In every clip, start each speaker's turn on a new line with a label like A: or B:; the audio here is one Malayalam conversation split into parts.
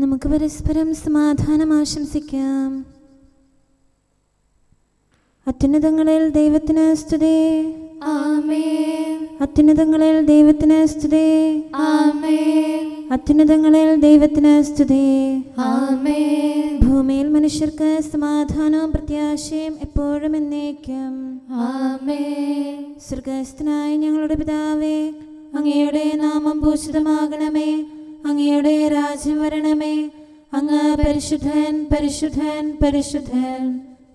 A: നമുക്ക് പരസ്പരം സമാധാനം ആശംസിക്കാം. അത്യുന്നതങ്ങളിൽ ദൈവത്തിന് സ്തുതി.
B: ആമേൻ.
A: അത്യുന്നതങ്ങളിൽ ദൈവത്തിന് സ്തുതി.
B: ആമേൻ.
A: അത്യുന്നതങ്ങളിൽ ദൈവത്തിന് സ്തുതി.
B: ആമേൻ.
A: ഭൂമിയിൽ മനുഷ്യർക്ക് സമാധാനവും പ്രത്യാശയും എപ്പോഴും എന്നേക്കും.
B: ആമേൻ.
A: സ്വർഗ്ഗസ്ഥനായ ഞങ്ങളുടെ പിതാവേ, അങ്ങയുടെ നാമം പൂജിതമാകണമേ. അങ്ങയുടെ രാജ്യം വരണമേ. അങ്ങ് പരിശുദ്ധൻ, പരിശുദ്ധൻ, പരിശുദ്ധൻ.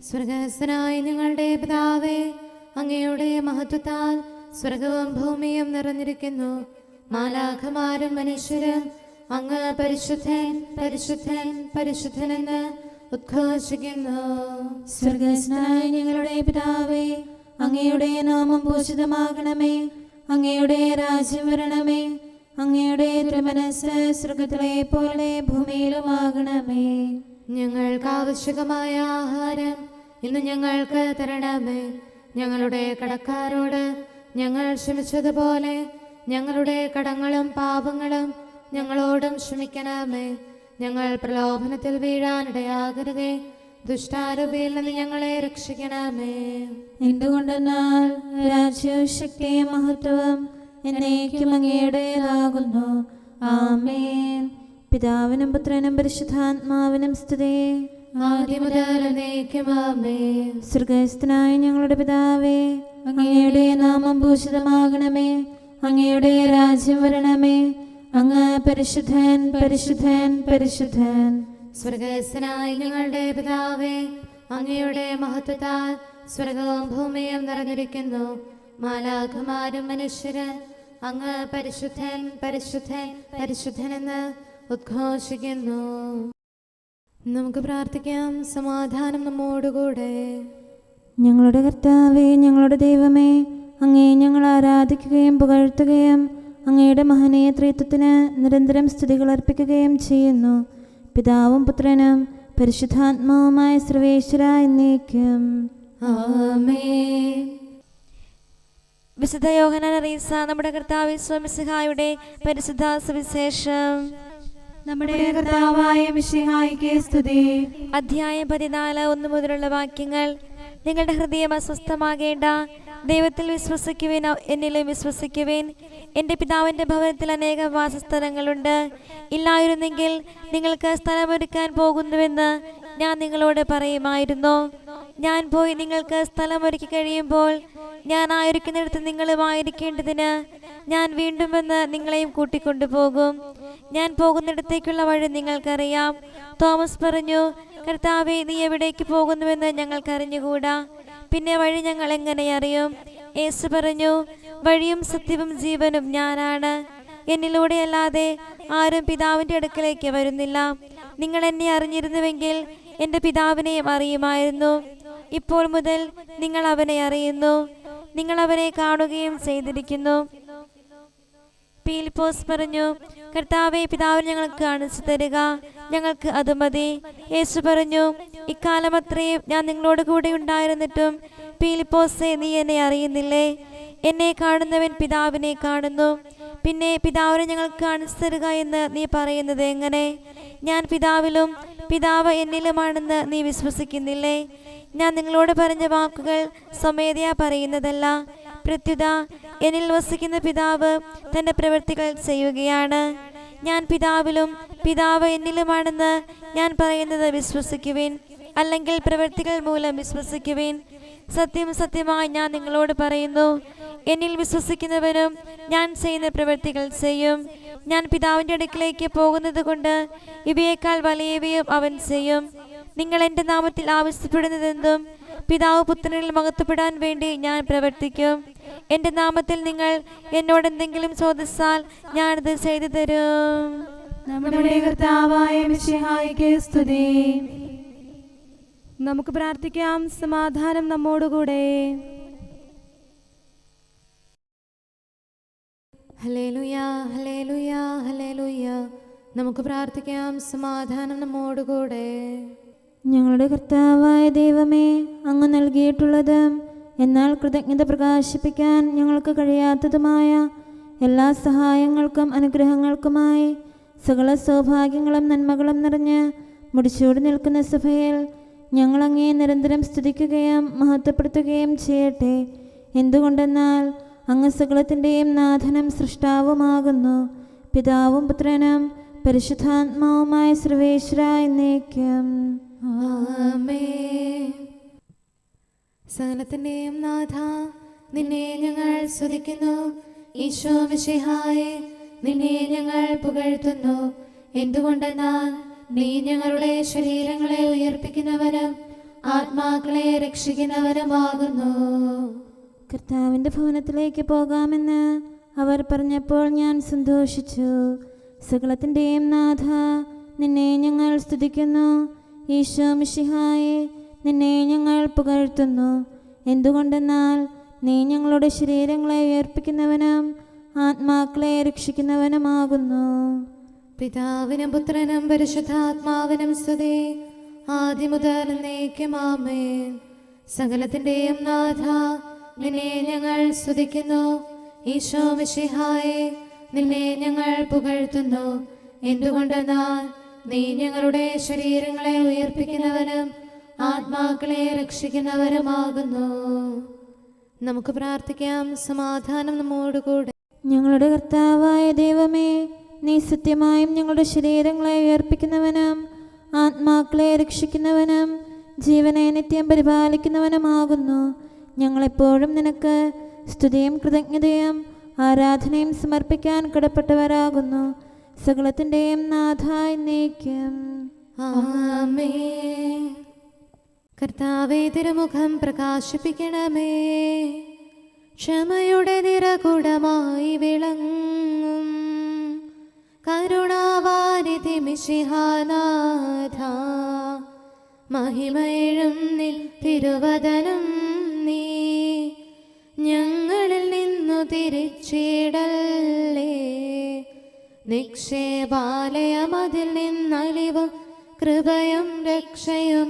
B: സ്വർഗ്ഗസ്ഥനായ ഞങ്ങളുടെ പിതാവേ, അങ്ങയുടെ മഹത്വത്താൽ സ്വർഗവും ഭൂമിയും നിറഞ്ഞിരിക്കുന്നു. മാലാഖമാരും മനുഷ്യരും അങ്ങ് പരിശുദ്ധൻ, പരിശുദ്ധൻ, പരിശുദ്ധനെന്ന് ഉദ്ഘോഷിക്കുന്നു.
A: സ്വർഗ്ഗസ്ഥനായ ഞങ്ങളുടെ പിതാവേ, അങ്ങയുടെ നാമം പൂജിതമാകണമേ. അങ്ങയുടെ രാജ്യം വരണമേ. അങ്ങയുടെ തിരുമനസ്സ് സ്വർഗ്ഗത്തിലെ പോലെ ഭൂമിയിലുമാകണമേ.
B: ഞങ്ങൾക്ക് ആവശ്യമായ ആഹാരം ഇന്ന് ഞങ്ങൾക്ക് തരണമേ. ഞങ്ങളുടെ കടക്കാരോട് ഞങ്ങൾ ക്ഷമിച്ചതുപോലെ ഞങ്ങളുടെ കടങ്ങളും പാപങ്ങളും ഞങ്ങളോടും ക്ഷമിക്കണമേ. ഞങ്ങൾ പ്രലോഭനത്തിൽ വീഴാനിടയാകരുതേ. ദുഷ്ടാരൂപിയിൽ നിന്ന് ഞങ്ങളെ രക്ഷിക്കണമേ.
A: എന്തുകൊണ്ടെന്നാൽ രാജ്യവും ശക്തിയും മഹത്വവും എന്നേക്കും അങ്ങയുടേതാകുന്നു. ആമേൻ. പിതാവിനും പുത്രനും പരിശുദ്ധാത്മാവിനും സ്തുതി.
B: ആദ്യം മുതൽ എന്നേക്കും ആമേൻ.
A: സ്വർഗ്ഗസ്ഥനായ ഞങ്ങളുടെ പിതാവേ, അങ്ങയുടെ നാമം പൂജിതമാകണമേ. അങ്ങയുടെ രാജ്യം വരണമേ. അങ്ങ് പരിശുദ്ധൻ, പരിശുദ്ധൻ, പരിശുദ്ധൻ.
B: സ്വർഗ്ഗസ്ഥനായ ഞങ്ങളുടെ പിതാവേ, അങ്ങയുടെ മഹത്വത്താൽ സ്വർഗവും ഭൂമിയും നിറഞ്ഞിരിക്കുന്നു. മാലാഖമാരും മനുഷ്യരും അങ്ങ് പരിശുദ്ധൻ, പരിശുദ്ധൻ, പരിശുദ്ധനെന്ന് ഉദ്ഘോഷിക്കുന്നു. നമുക്ക് പ്രാർത്ഥിക്കാം. സമാധാനം നമ്മോടുകൂടെ.
A: ഞങ്ങളുടെ കർത്താവേ, ഞങ്ങളുടെ ദൈവമേ, അങ്ങയെ ഞങ്ങൾ ആരാധിക്കുകയും പുകഴ്ത്തുകയും അങ്ങയുടെ മഹനീയ ത്രിത്വത്തിന് നിരന്തരം സ്തുതികൾ അർപ്പിക്കുകയും ചെയ്യുന്നു. പിതാവും പുത്രനും പരിശുദ്ധാത്മാവുമായ സർവേശ്വര എന്നേക്കും.
B: ആമേൻ.
C: വിശുദ്ധ യോഹന്നാൻ അറിയിച്ച നമ്മുടെ കർത്താവ് ഈശോ മിശിഹായുടെ പരിശുദ്ധ സുവിശേഷം.
A: നമ്മുടെ കർത്താവായ മിശിഹായ്ക്ക് സ്തുതി.
C: അധ്യായം 14 1 മുതലുള്ള വാക്യങ്ങൾ. നിങ്ങളുടെ ഹൃദയം അസ്വസ്ഥമാകേണ്ട. ദൈവത്തിൽ വിശ്വസിക്കുവിൻ, എന്നിലും വിശ്വസിക്കുവിൻ. എൻ്റെ പിതാവിൻ്റെ ഭവനത്തിൽ അനേകം വാസസ്ഥലങ്ങളുണ്ട്. ഇല്ലായിരുന്നെങ്കിൽ നിങ്ങൾക്ക് സ്ഥലമൊരുക്കാൻ പോകുന്നുവെന്ന് ഞാൻ നിങ്ങളോട് പറയുമായിരുന്നു. ഞാൻ പോയി നിങ്ങൾക്ക് സ്ഥലമൊരുക്കി കഴിയുമ്പോൾ ഞാൻ ആയിരിക്കുന്നിടത്ത് നിങ്ങളുമായിരിക്കേണ്ടതിന് ഞാൻ വീണ്ടും വന്ന് നിങ്ങളെയും കൂട്ടിക്കൊണ്ടുപോകും. ഞാൻ പോകുന്നിടത്തേക്കുള്ള വഴി നിങ്ങൾക്കറിയാം. തോമസ് പറഞ്ഞു, കർത്താവേ, നീ എവിടേക്ക് പോകുന്നുവെന്ന് ഞങ്ങൾക്കറിഞ്ഞുകൂടാ. പിന്നെ വഴി ഞങ്ങൾ എങ്ങനെ അറിയും? യേശു പറഞ്ഞു, വഴിയും സത്യവും ജീവനും ഞാനാണ്. എന്നിലൂടെ അല്ലാതെ ആരും പിതാവിൻ്റെ അടുക്കലേക്ക് വരുന്നില്ല. നിങ്ങൾ എന്നെ അറിഞ്ഞിരുന്നുവെങ്കിൽ എൻ്റെ പിതാവിനെയും അറിയുമായിരുന്നു. ഇപ്പോൾ മുതൽ നിങ്ങൾ അവനെ അറിയുന്നു, നിങ്ങൾ അവനെ കാണുകയും ചെയ്തിരിക്കുന്നു. പീലിപ്പോസ് പറഞ്ഞു, കർത്താവേ, പിതാവിനെ ഞങ്ങൾക്ക് കാണിച്ചു തരിക, ഞങ്ങൾക്ക് അത് മതി. യേശു പറഞ്ഞു, ഇക്കാലം അത്രയും ഞാൻ നിങ്ങളോട് കൂടെ ഉണ്ടായിരുന്നിട്ടും പീലിപ്പോസേ, നീ എന്നെ അറിയുന്നില്ലേ? എന്നെ കാണുന്നവൻ പിതാവിനെ കാണുന്നു. പിന്നെ പിതാവിനെ ഞങ്ങൾക്ക് കാണിച്ചു തരിക എന്ന് നീ പറയുന്നത് എങ്ങനെ? ഞാൻ പിതാവിലും പിതാവ് എന്നിലുമാണെന്ന് നീ വിശ്വസിക്കുന്നില്ലേ? ഞാൻ നിങ്ങളോട് പറഞ്ഞ വാക്കുകൾ സ്വമേധയാ പറയുന്നതല്ല. പ്രത്യുത എന്നിൽ വസിക്കുന്ന പിതാവ് തൻ്റെ പ്രവൃത്തികൾ ചെയ്യുകയാണ്. ഞാൻ പിതാവിലും പിതാവ് എന്നിലുമാണെന്ന് ഞാൻ പറയുന്നത് വിശ്വസിക്കുവിൻ, അല്ലെങ്കിൽ പ്രവൃത്തികൾ മൂലം വിശ്വസിക്കുവിൻ. സത്യം സത്യമായി ഞാൻ നിങ്ങളോട് പറയുന്നു, എന്നിൽ വിശ്വസിക്കുന്നവരും ഞാൻ ചെയ്യുന്ന പ്രവൃത്തികൾ ചെയ്യും. ഞാൻ പിതാവിൻ്റെ അടുക്കിലേക്ക് പോകുന്നത് കൊണ്ട് ഇവയേക്കാൾ വലിയവയും അവൻ ചെയ്യും. നിങ്ങൾ എൻ്റെ നാമത്തിൽ ആവശ്യപ്പെടുന്നതെന്തും പിതാവ് പുത്രനിൽ മഹത്വപ്പെടാൻ വേണ്ടി ഞാൻ പ്രവർത്തിക്കും. എൻ്റെ നാമത്തിൽ നിങ്ങൾ എന്നോട് എന്തെങ്കിലും ചോദിച്ചാൽ ഞാനത് ചെയ്തു തരും.
A: നമ്മുടെ കർത്താവായ മിശിഹായ്ക്ക് സ്തുതി.
D: നമുക്ക് പ്രാർത്ഥിക്കാം. സമാധാനം നമ്മോടുകൂടെ.
B: Hallelujah, hallelujah, hallelujah. നമുക്ക് പ്രാർത്ഥിക്കാം. സമാധാനം നമ്മോടുകൂടെ.
A: ഞങ്ങളുടെ കർത്താവായ ദൈവമേ, അങ്ങ് നൽകിയിട്ടുള്ളതും എന്നാൽ കൃതജ്ഞത പ്രകാശിപ്പിക്കാൻ ഞങ്ങൾക്ക് കഴിയാത്തതുമായ എല്ലാ സഹായങ്ങൾക്കും അനുഗ്രഹങ്ങൾക്കുമായി സകല സൗഭാഗ്യങ്ങളും നന്മകളും നിറഞ്ഞ് മുടിച്ചൂടി നിൽക്കുന്ന സഭയിൽ ഞങ്ങൾ അങ്ങേ നിരന്തരം സ്തുതിക്കുകയും മഹത്വപ്പെടുത്തുകയും ചെയ്യട്ടെ. എന്തുകൊണ്ടെന്നാൽ അങ്ങ് സകലത്തിൻ്റെയും നാഥനും സൃഷ്ടാവുമാകുന്നു. പിതാവും പുത്രനും പരിശുദ്ധാത്മാവുമായ സർവേശ്വര എന്നേക്കും
B: ആമേൻ. സകലത്തിന്റെയും നാഥ, നിന്നെ ഞങ്ങൾ സ്തുതിക്കുന്നു. ഈശോ മിശിഹായേ, നിന്നെ ഞങ്ങൾ പുകഴ്ത്തുന്നു. എന്തുകൊണ്ടെന്നാൽ നീ ഞങ്ങളുടെ ശരീരങ്ങളെ ഉയർപ്പിക്കുന്നവനും ആത്മാക്കളെ രക്ഷിക്കുന്നവനുമാകുന്നു.
A: കർത്താവിൻ്റെ ഭവനത്തിലേക്ക് പോകാമെന്ന് അവർ പറഞ്ഞപ്പോൾ ഞാൻ സന്തോഷിച്ചു. സകലത്തിൻ്റെയും നാഥ, നിന്നെ ഞങ്ങൾ സ്തുതിക്കുന്നു. ഈശോ മിശിഹായേ, നിന്നെ ഞങ്ങൾ പുകഴ്ത്തുന്നു. എന്തുകൊണ്ടെന്നാൽ നീ ഞങ്ങളുടെ ശരീരങ്ങളെ ഉയർപ്പിക്കുന്നവനും ആത്മാക്കളെ രക്ഷിക്കുന്നവനുമാകുന്നു.
B: പിതാവിനും പുത്രനും പരിശുദ്ധാത്മാവിനും സ്തുതി, ആദ്യം മുതൽ എന്നേക്കും ആമേൻ. സകലത്തിന്റെയും നാഥ, നിന്നെ ഞങ്ങൾ സ്തുതിക്കുന്നു. ഈശോ മിശിഹായേ, നിന്നെ ഞങ്ങൾ പുകഴ്ത്തുന്നു. എന്തുകൊണ്ടെന്നാൽ നീ ഞങ്ങളുടെ ശരീരങ്ങളെ ഉയർപ്പിക്കുന്നവനും ആത്മാക്കളെ രക്ഷിക്കുന്നവരുമാകുന്നു. നമുക്ക് പ്രാർത്ഥിക്കാം. സമാധാനം നമ്മോടുകൂടെ.
A: ഞങ്ങളുടെ കർത്താവായ ദൈവമേ, നീ സത്യമായും ഞങ്ങളുടെ ശരീരങ്ങളെ ഉയർപ്പിക്കുന്നവനും ആത്മാക്കളെ രക്ഷിക്കുന്നവനും ജീവനെ നിത്യം പരിപാലിക്കുന്നവനുമാകുന്നു. ഞങ്ങളെപ്പോഴും നിനക്ക് സ്തുതിയും കൃതജ്ഞതയും ആരാധനയും സമർപ്പിക്കാൻ കടപ്പെട്ടവരാകുന്നു. സകലത്തിൻ്റെയും നാഥ എന്നേക്കും
B: ആമേൻ. കർത്താവേ, തിരുമുഖം പ്രകാശിപ്പിക്കണമേ. ക്ഷമയുടെ നിറകുടമായി വിളങ്ങും കരുണാവാരിധി മിശിഹാനാഥ, മഹിമയിഴും നിൻ തിരുവദനം നീ ഞങ്ങളിൽ നിന്നു തിരിച്ചിടല്ലേ. നിക്ഷേപാലയമതിൽ നിന്നലിവും കൃപയും രക്ഷയുമേകിടേണം.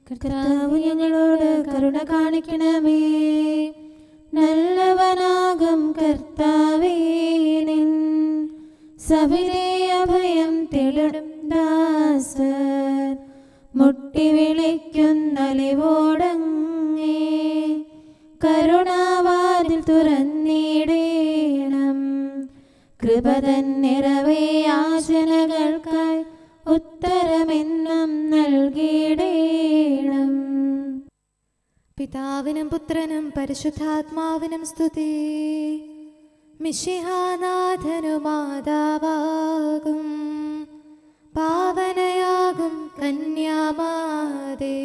A: കർത്താവ് ഞങ്ങളോട് കരുണ കാണിക്കണമേ. നല്ലവനാകും കർത്താവേ, നിൻ സവിധേ അഭയം തേടും ദാസർ മുട്ടി വിളിക്കുന്നലിവോടങ്ങേ. കരുണാവാതിൽ തുറന്നിടേണം. കൃപതൻ നിറവേ യാചനകൾക്കായി ഉത്തരമെന്നും നൽകിയിടേണം.
B: പിതാവിനും പുത്രനും പരിശുദ്ധാത്മാവിനും സ്തുതി. മിശിഹാനാഥനു മാതാവാകും പാവനയാകും കന്യാമാതേ,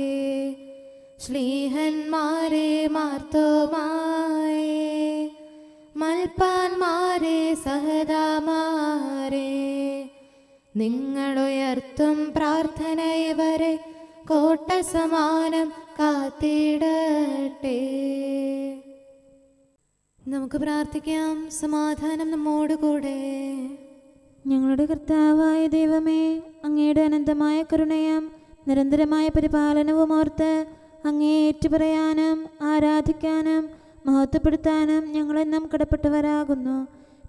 B: ശ്ലീഹന്മാരെ മാർത്തോമായേ, മൽപ്പാന്മാരെ സഹദാമാരെ, നിങ്ങളുയർത്തും പ്രാർത്ഥന ഇവരെ കോട്ട സമാനം കാത്തിടട്ടെ. നമുക്ക് പ്രാർത്ഥിക്കാം. സമാധാനം നമ്മോടുകൂടെ.
A: ഞങ്ങളുടെ കർത്താവായ ദൈവമേ, അങ്ങയുടെ അനന്തമായ കരുണയും നിരന്തരമായ പരിപാലനവും ഓർത്ത് അങ്ങേ ഏറ്റുപറയാനും ആരാധിക്കാനും മഹത്വപ്പെടുത്താനും ഞങ്ങളെന്നും കടപ്പെട്ടവരാകുന്നു.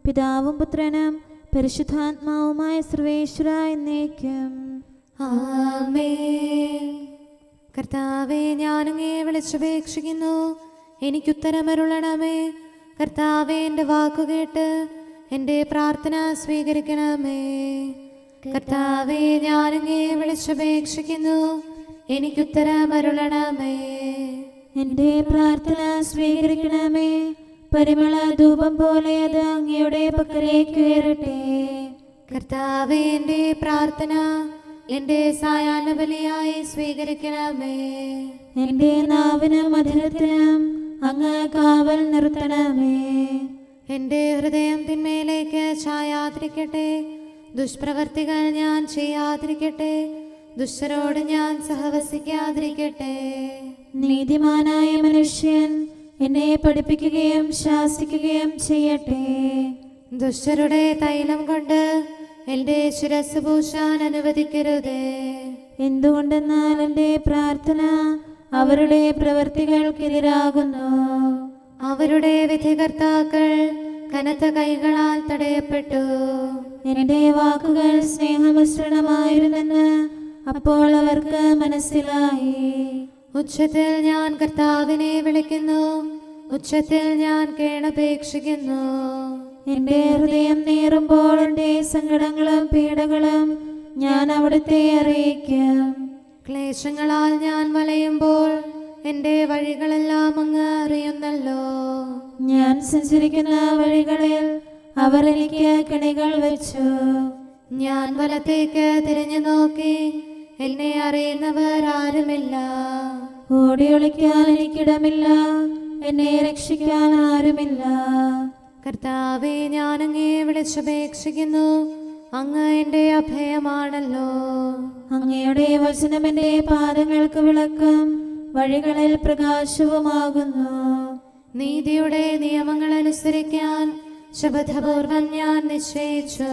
A: പിതാവും പുത്രനും പരിശുദ്ധാത്മാവുമായ സർവേശ്വര എന്നേക്കും
B: ആമേൻ. കർത്താവേ, ഞാനങ്ങേ വിളിച്ചപേക്ഷിക്കുന്നു, എനിക്കുത്തരമരുളണമേ. കർത്താവേ, എൻ്റെ വാക്കുകേട്ട് എൻ്റെ പ്രാർത്ഥന സ്വീകരിക്കണമേ. കർത്താവേ, ഞാനങ്ങേ വിളിച്ചപേക്ഷിക്കുന്നു, എനിക്കുത്തരമരുളണമേ.
A: എൻ്റെ പ്രാർത്ഥന സ്വീകരിക്കണമേ. പരിമള ധൂപം പോലെ അത് അങ്ങയുടെ പക്കലേക്ക് ഉയരട്ടെ.
B: കർത്താവേ, എൻ്റെ പ്രാർത്ഥന എൻ്റെ സായാഹ്ന ബലിയായി സ്വീകരിക്കണമേ.
A: എൻ്റെ നാവിനും മധുരത്തിനും അങ്ങ് കാവൽ നിർത്തണമേ.
B: എൻ്റെ ഹൃദയം തിന്മയിലേക്ക് ചായാതിരിക്കട്ടെ. ദുഷ്പ്രവർത്തികൾ ഞാൻ ചെയ്യാതിരിക്കട്ടെ. ദുഷ്ടരോട് ഞാൻ സഹവസിക്കാതിരിക്കട്ടെ.
A: നീതിമാനായ മനുഷ്യൻ എന്നെ പഠിപ്പിക്കുകയും ശാസിക്കുകയും ചെയ്യട്ടെ.
B: ദുഷ്ടരുടെ തൈലം കൊണ്ട് എൻ്റെ ശിരസ് പൂശാൻ അനുവദിക്കരുതേ.
A: എന്തുകൊണ്ടെന്നാൽ എൻ്റെ പ്രാർത്ഥന അവരുടെ പ്രവൃത്തികൾക്കെതിരാകുന്നു.
B: അവരുടെ വിധികർത്താക്കൾ കനത്ത കൈകളാൽ തടയപ്പെട്ടു.
A: എന്റെ വാക്കുകൾ സ്നേഹമിശ്രണമായിരുന്നെന്ന് അപ്പോൾ അവർക്ക് മനസ്സിലായി.
B: ഉച്ചത്തിൽ ഞാൻ കർത്താവിനെ വിളിക്കുന്നു, ഉച്ചത്തിൽ ഞാൻ കേണപേക്ഷിക്കുന്നു.
A: എന്റെ ഹൃദയം നീറുമ്പോൾ എന്റെ സങ്കടങ്ങളും പീഡകളും ഞാൻ അവിടുത്തെ അറിയിക്കും.
B: ക്ലേശങ്ങളാൽ ഞാൻ വലയുമ്പോൾ എൻ്റെ വഴികളെല്ലാം അങ്ങ് അറിയുന്നല്ലോ.
A: ഞാൻ സഞ്ചരിക്കുന്ന വഴികളിൽ അവർ എനിക്ക് കെണികൾ വെച്ചു.
B: ഞാൻ വലത്തേക്ക് തിരിഞ്ഞു നോക്കി, എന്നെ അറിയുന്നവർ ആരുമില്ല.
A: ഓടി ഒളിക്കാൻ എനിക്കിടമില്ല, എന്നെ രക്ഷിക്കാൻ ആരുമില്ല.
B: കർത്താവേ, ഞാൻ അങ്ങേ വിളിച്ചപേക്ഷിക്കുന്നു, അങ്ങ് എൻ്റെ അഭയമാണല്ലോ.
A: അങ്ങയുടെ വചനം എന്റെ പാദങ്ങൾക്ക് വിളക്കും വഴികളിൽ പ്രകാശവുമാകുന്നു.
B: നീതിയുടെ നിയമങ്ങൾ അനുസരിക്കാൻ ശപഥപൂർവം ഞാൻ നിശ്ചയിച്ചു.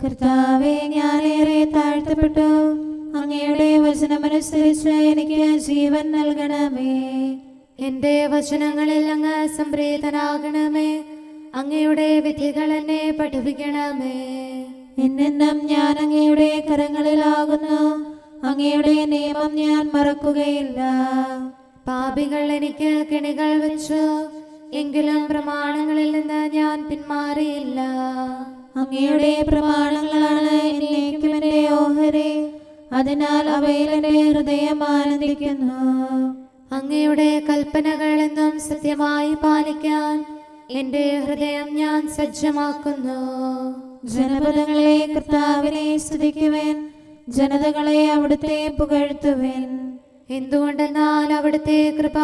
A: കർത്താവേ, ഞാനേറെ താഴ്ത്തപ്പെട്ടു. അങ്ങയുടെ വചനമനുസരിച്ച് എനിക്ക് ജീവൻ നൽകണമേ.
B: എൻ്റെ വചനങ്ങളിൽ അങ്ങ് സംപ്രീതനാകണമേ. അങ്ങയുടെ വിധികൾ എന്നെ പഠിപ്പിക്കണമേ.
A: എന്നെന്നും ഞാൻ അങ്ങയുടെ കരങ്ങളിലാകുന്നു. അങ്ങയുടെ നിയമം ഞാൻ മറക്കുകയില്ല.
B: പാപികൾ എനിക്ക് കെണികൾ വെച്ചു, എങ്കിലും പ്രമാണങ്ങളിൽ നിന്ന് ഞാൻ പിന്മാറിയില്ല.
A: അങ്ങയുടെ പ്രമാണങ്ങളാണ് എന്നേക്കും എന്റെ ഓഹരി, അതിനാൽ അവയിൽ എന്റെ ഹൃദയം ആനന്ദിക്കുന്നു.
B: അങ്ങയുടെ കൽപ്പനകൾ എന്നും സത്യമായി പാലിക്കാൻ എൻ്റെ ഹൃദയം ഞാൻ സജ്ജമാക്കുന്നു.
A: ജനപദങ്ങളെ കർത്താവിനെ സ്തുതിക്കുവിൻ, ജനതകളെ അവിടുത്തെ പുകഴ്ത്തുവിൻ.
B: എന്തുകൊണ്ടെന്നാൽ അവിടുത്തെ കൃപ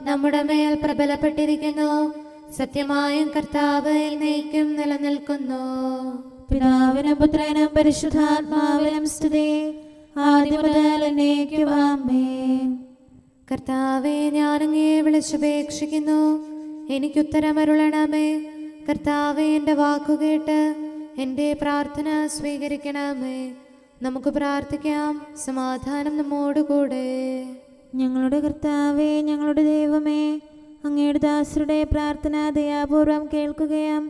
B: നമ്മുടെ മേൽ പ്രബലപ്പെട്ടിരിക്കുന്നു. സത്യമായും കർത്താവ് എന്നേക്കും നിലനിൽക്കുന്നു.
A: പിതാവിനും പുത്രനും പരിശുദ്ധാത്മാവിനും സ്തുതി, ആദ്യം മുതൽ എന്നേക്കും ആമേൻ.
B: കർത്താവെ, ഞാനങ്ങേ വിളിച്ചപേക്ഷിക്കുന്നു, എനിക്കുത്തരമരുളണമേ. കർത്താവെ, എൻ്റെ വാക്കുകേട്ട് എൻ്റെ പ്രാർത്ഥന സ്വീകരിക്കണമേ. നമുക്ക് പ്രാർത്ഥിക്കാം. സമാധാനം നമ്മോടുകൂടെ.
A: ഞങ്ങളുടെ കർത്താവേ, ഞങ്ങളുടെ ദൈവമേ, അങ്ങയുടെ ദാസരുടെ പ്രാർത്ഥന ദയാപൂർവം കേൾക്കുകയും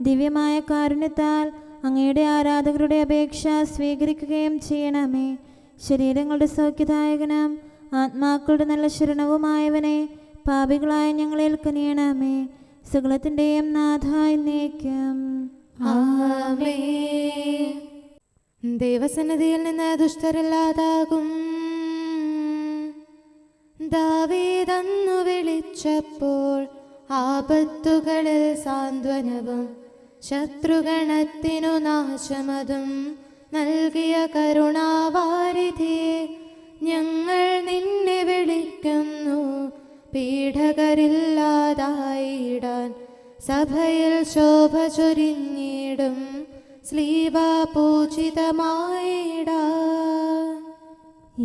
A: ദിവ്യമായ കാരുണ്യത്താൽ അങ്ങയുടെ ആരാധകരുടെ അപേക്ഷ സ്വീകരിക്കുകയും ചെയ്യണമേ. ശരീരങ്ങളുടെ സൗഖ്യദായകനും ആത്മാക്കളുടെ നല്ല ശരണവുമായവനെ പാപികളായ ഞങ്ങളിൽ കനിയണമേ. സകലത്തിൻ്റെയും നാഥായി എന്നേക്കും
B: ആമേൻ. ദൈവസന്നിധിയിൽ നിന്ന് ദുഷ്ടരില്ലാതാകും. ദാവീദന്നു വിളിച്ചപ്പോൾ ആപത്തുകളിൽ സാന്ത്വനവും ശത്രുഗണത്തിനു നാശമതും നൽകിയ കരുണാവാരിധിയെ ഞങ്ങൾ നിന്നെ വിളിക്കുന്നു. പീഡകരില്ലാതായിടാൻ സഭയിൽ ശോഭ ചൊരിഞ്ഞിടും ശ്ലീബാപൂജിതമായിടാൻ.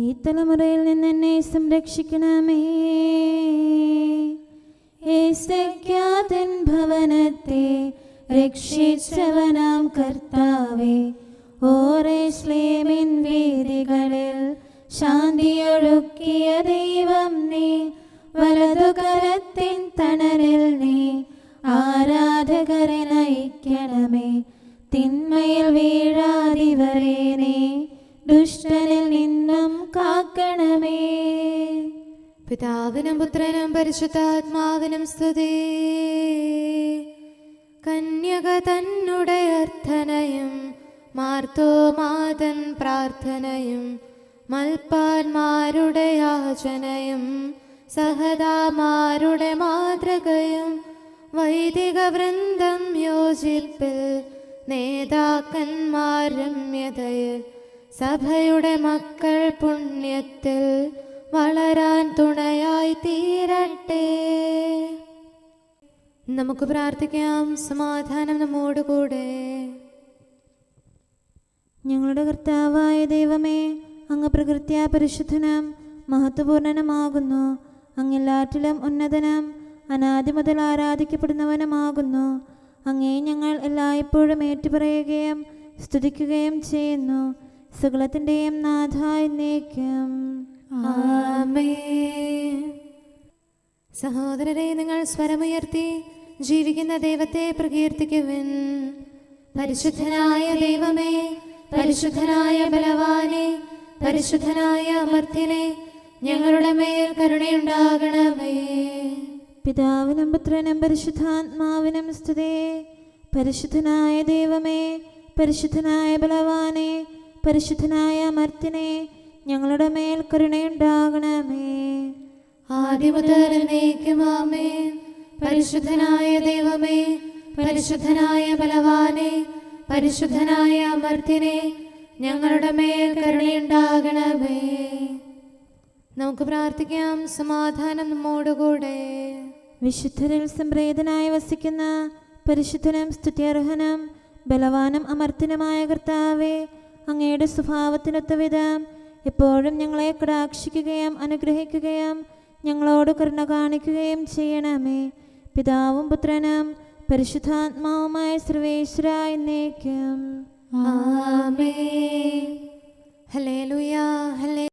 A: ഈ തലമുറയിൽ നിന്ന് എന്നെ സംരക്ഷിക്കണമേ. ഏസെക്യാതൻ ഭവനത്തെ രക്ഷിച്ചവനാം കർത്താവേ, ഓരേശ്ലേമിൻ വീഥികളിൽ ശാന്തിയൊഴുക്കിയ ദൈവം നീ. വലതുകരത്തിൻ തണലിൽ നീ ആരാധകരെ നയിക്കണമേ. തിന്മയിൽ വീഴാതിവരെ നീ ദുഷ്ടനിൽ നിന്നും കാക്കണമേ.
B: പിതാവിനും പുത്രനും പരിശുദ്ധാത്മാവിനും സ്തുതി. കന്യക തന്നുടെ അർത്ഥനയും മാർത്തോമാതൻ പ്രാർത്ഥനയും മൽപ്പാന്മാരുടെ യാചനയും സഹദാമാരുടെ മാതൃകയും വൈദിക വൃന്ദം യോജിപ്പിൽ നേതാക്കന്മാർ രമ്യതയിൽ സഭയുടെ മക്കൾ പുണ്യത്തിൽ വളരാൻ തുണയായി തീരട്ടെ. നമുക്ക് പ്രാർത്ഥിക്കാം. സമാധാനം നമ്മോടുകൂടെ.
A: ഞങ്ങളുടെ കർത്താവായ ദൈവമേ, അങ്ങ് പ്രകൃത്യാ പരിശുദ്ധനും മഹത്വപൂർണനുമാകുന്നു. അങ്ങെല്ലാറ്റിലും ഉന്നതനും അനാദി മുതൽ ആരാധിക്കപ്പെടുന്നവനുമാകുന്നു. അങ്ങേ ഞങ്ങൾ എല്ലായ്പ്പോഴും ഏറ്റുപറയുകയും സ്തുതിക്കുകയും ചെയ്യുന്നു. സകലത്തിൻ്റെയും നാഥായി എന്നേക്കും
B: ആമേൻ. സഹോദരരെ, നിങ്ങൾ സ്വരമുയർത്തി ജീവിക്കുന്ന ദൈവത്തെ പ്രകീർത്തിക്കുവിൻ. പരിശുദ്ധനായ ദൈവമേ, പരിശുദ്ധനായ ബലവാനെ, പരിശുദ്ധനായ അമർത്യനെ, ഞങ്ങളുടെ മേൽ കരുണയുണ്ടാകണമേ.
A: പിതാവിനും പുത്രനും പരിശുദ്ധാത്മാവിനും സ്തുതി. പരിശുദ്ധനായ ദൈവമേ, പരിശുദ്ധനായ ബലവാനെ, പരിശുദ്ധനായ അമർത്യനെ, ഞങ്ങളുടെ മേൽ കരുണയുണ്ടാകണമേ.
B: ആദിമുതൽ എന്നേക്കും ആമേൻ. പരിശുദ്ധനായ ദൈവമേ, പരിശുദ്ധനായ ബലവാനെ, പരിശുദ്ധനായ അമർത്യനെ, ഞങ്ങളുടെ മേൽ കരുണയുണ്ടാകണമേ. നമുക്ക് പ്രാർത്ഥിക്കാം. സമാധാനം നമ്മോടുകൂടെ.
A: വിശുദ്ധരിൽ സംപ്രീതനായി വസിക്കുന്ന പരിശുദ്ധനും സ്തുത്യർഹനും ബലവാനും അമർത്യനുമായ കർത്താവേ, അങ്ങയുടെ സ്വഭാവത്തിനൊത്ത വിധം എപ്പോഴും ഞങ്ങളെ കടാക്ഷിക്കുകയും അനുഗ്രഹിക്കുകയും ഞങ്ങളോട് കരുണ കാണിക്കുകയും ചെയ്യണമേ. പിതാവും പുത്രനും പരിശുദ്ധാത്മാവുമായ സർവേശ്വര എന്നേക്കും
B: ആമേൻ. Hallelujah, hallelujah.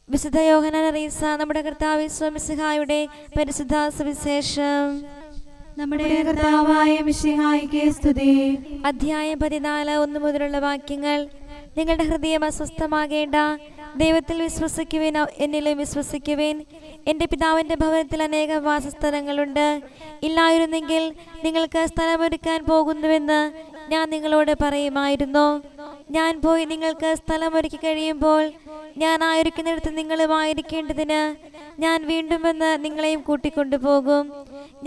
C: വിശുദ്ധ യോഹന്നാൻ അറിയിച്ച നമ്മുടെ കർത്താവ് ഈശോ മിശിഹായുടെ പരിശുദ്ധ സുവിശേഷം.
D: നമ്മുടെ കർത്താവായ മിശിഹായിക്ക് സ്തുതി.
C: അധ്യായം 14 1 മുതലുള്ള വാക്യങ്ങൾ. നിങ്ങളുടെ ഹൃദയം അസ്വസ്ഥമാകേണ്ട, ദൈവത്തിൽ വിശ്വസിക്കുവിൻ, എന്നിലും വിശ്വസിക്കുവിൻ. എൻ്റെ പിതാവിൻ്റെ ഭവനത്തിൽ അനേകം വാസസ്ഥലങ്ങളുണ്ട്. ഇല്ലായിരുന്നെങ്കിൽ നിങ്ങൾക്ക് സ്ഥലമൊരുക്കാൻ പോകുന്നുവെന്ന് ഞാൻ നിങ്ങളോട് പറയുമായിരുന്നു. ഞാൻ പോയി നിങ്ങൾക്ക് സ്ഥലമൊരുക്കി കഴിയുമ്പോൾ ഞാൻ ആയിരിക്കുന്നിടത്ത് നിങ്ങളുമായിരിക്കേണ്ടതിന് ഞാൻ വീണ്ടും വന്ന് നിങ്ങളെയും കൂട്ടിക്കൊണ്ടുപോകും.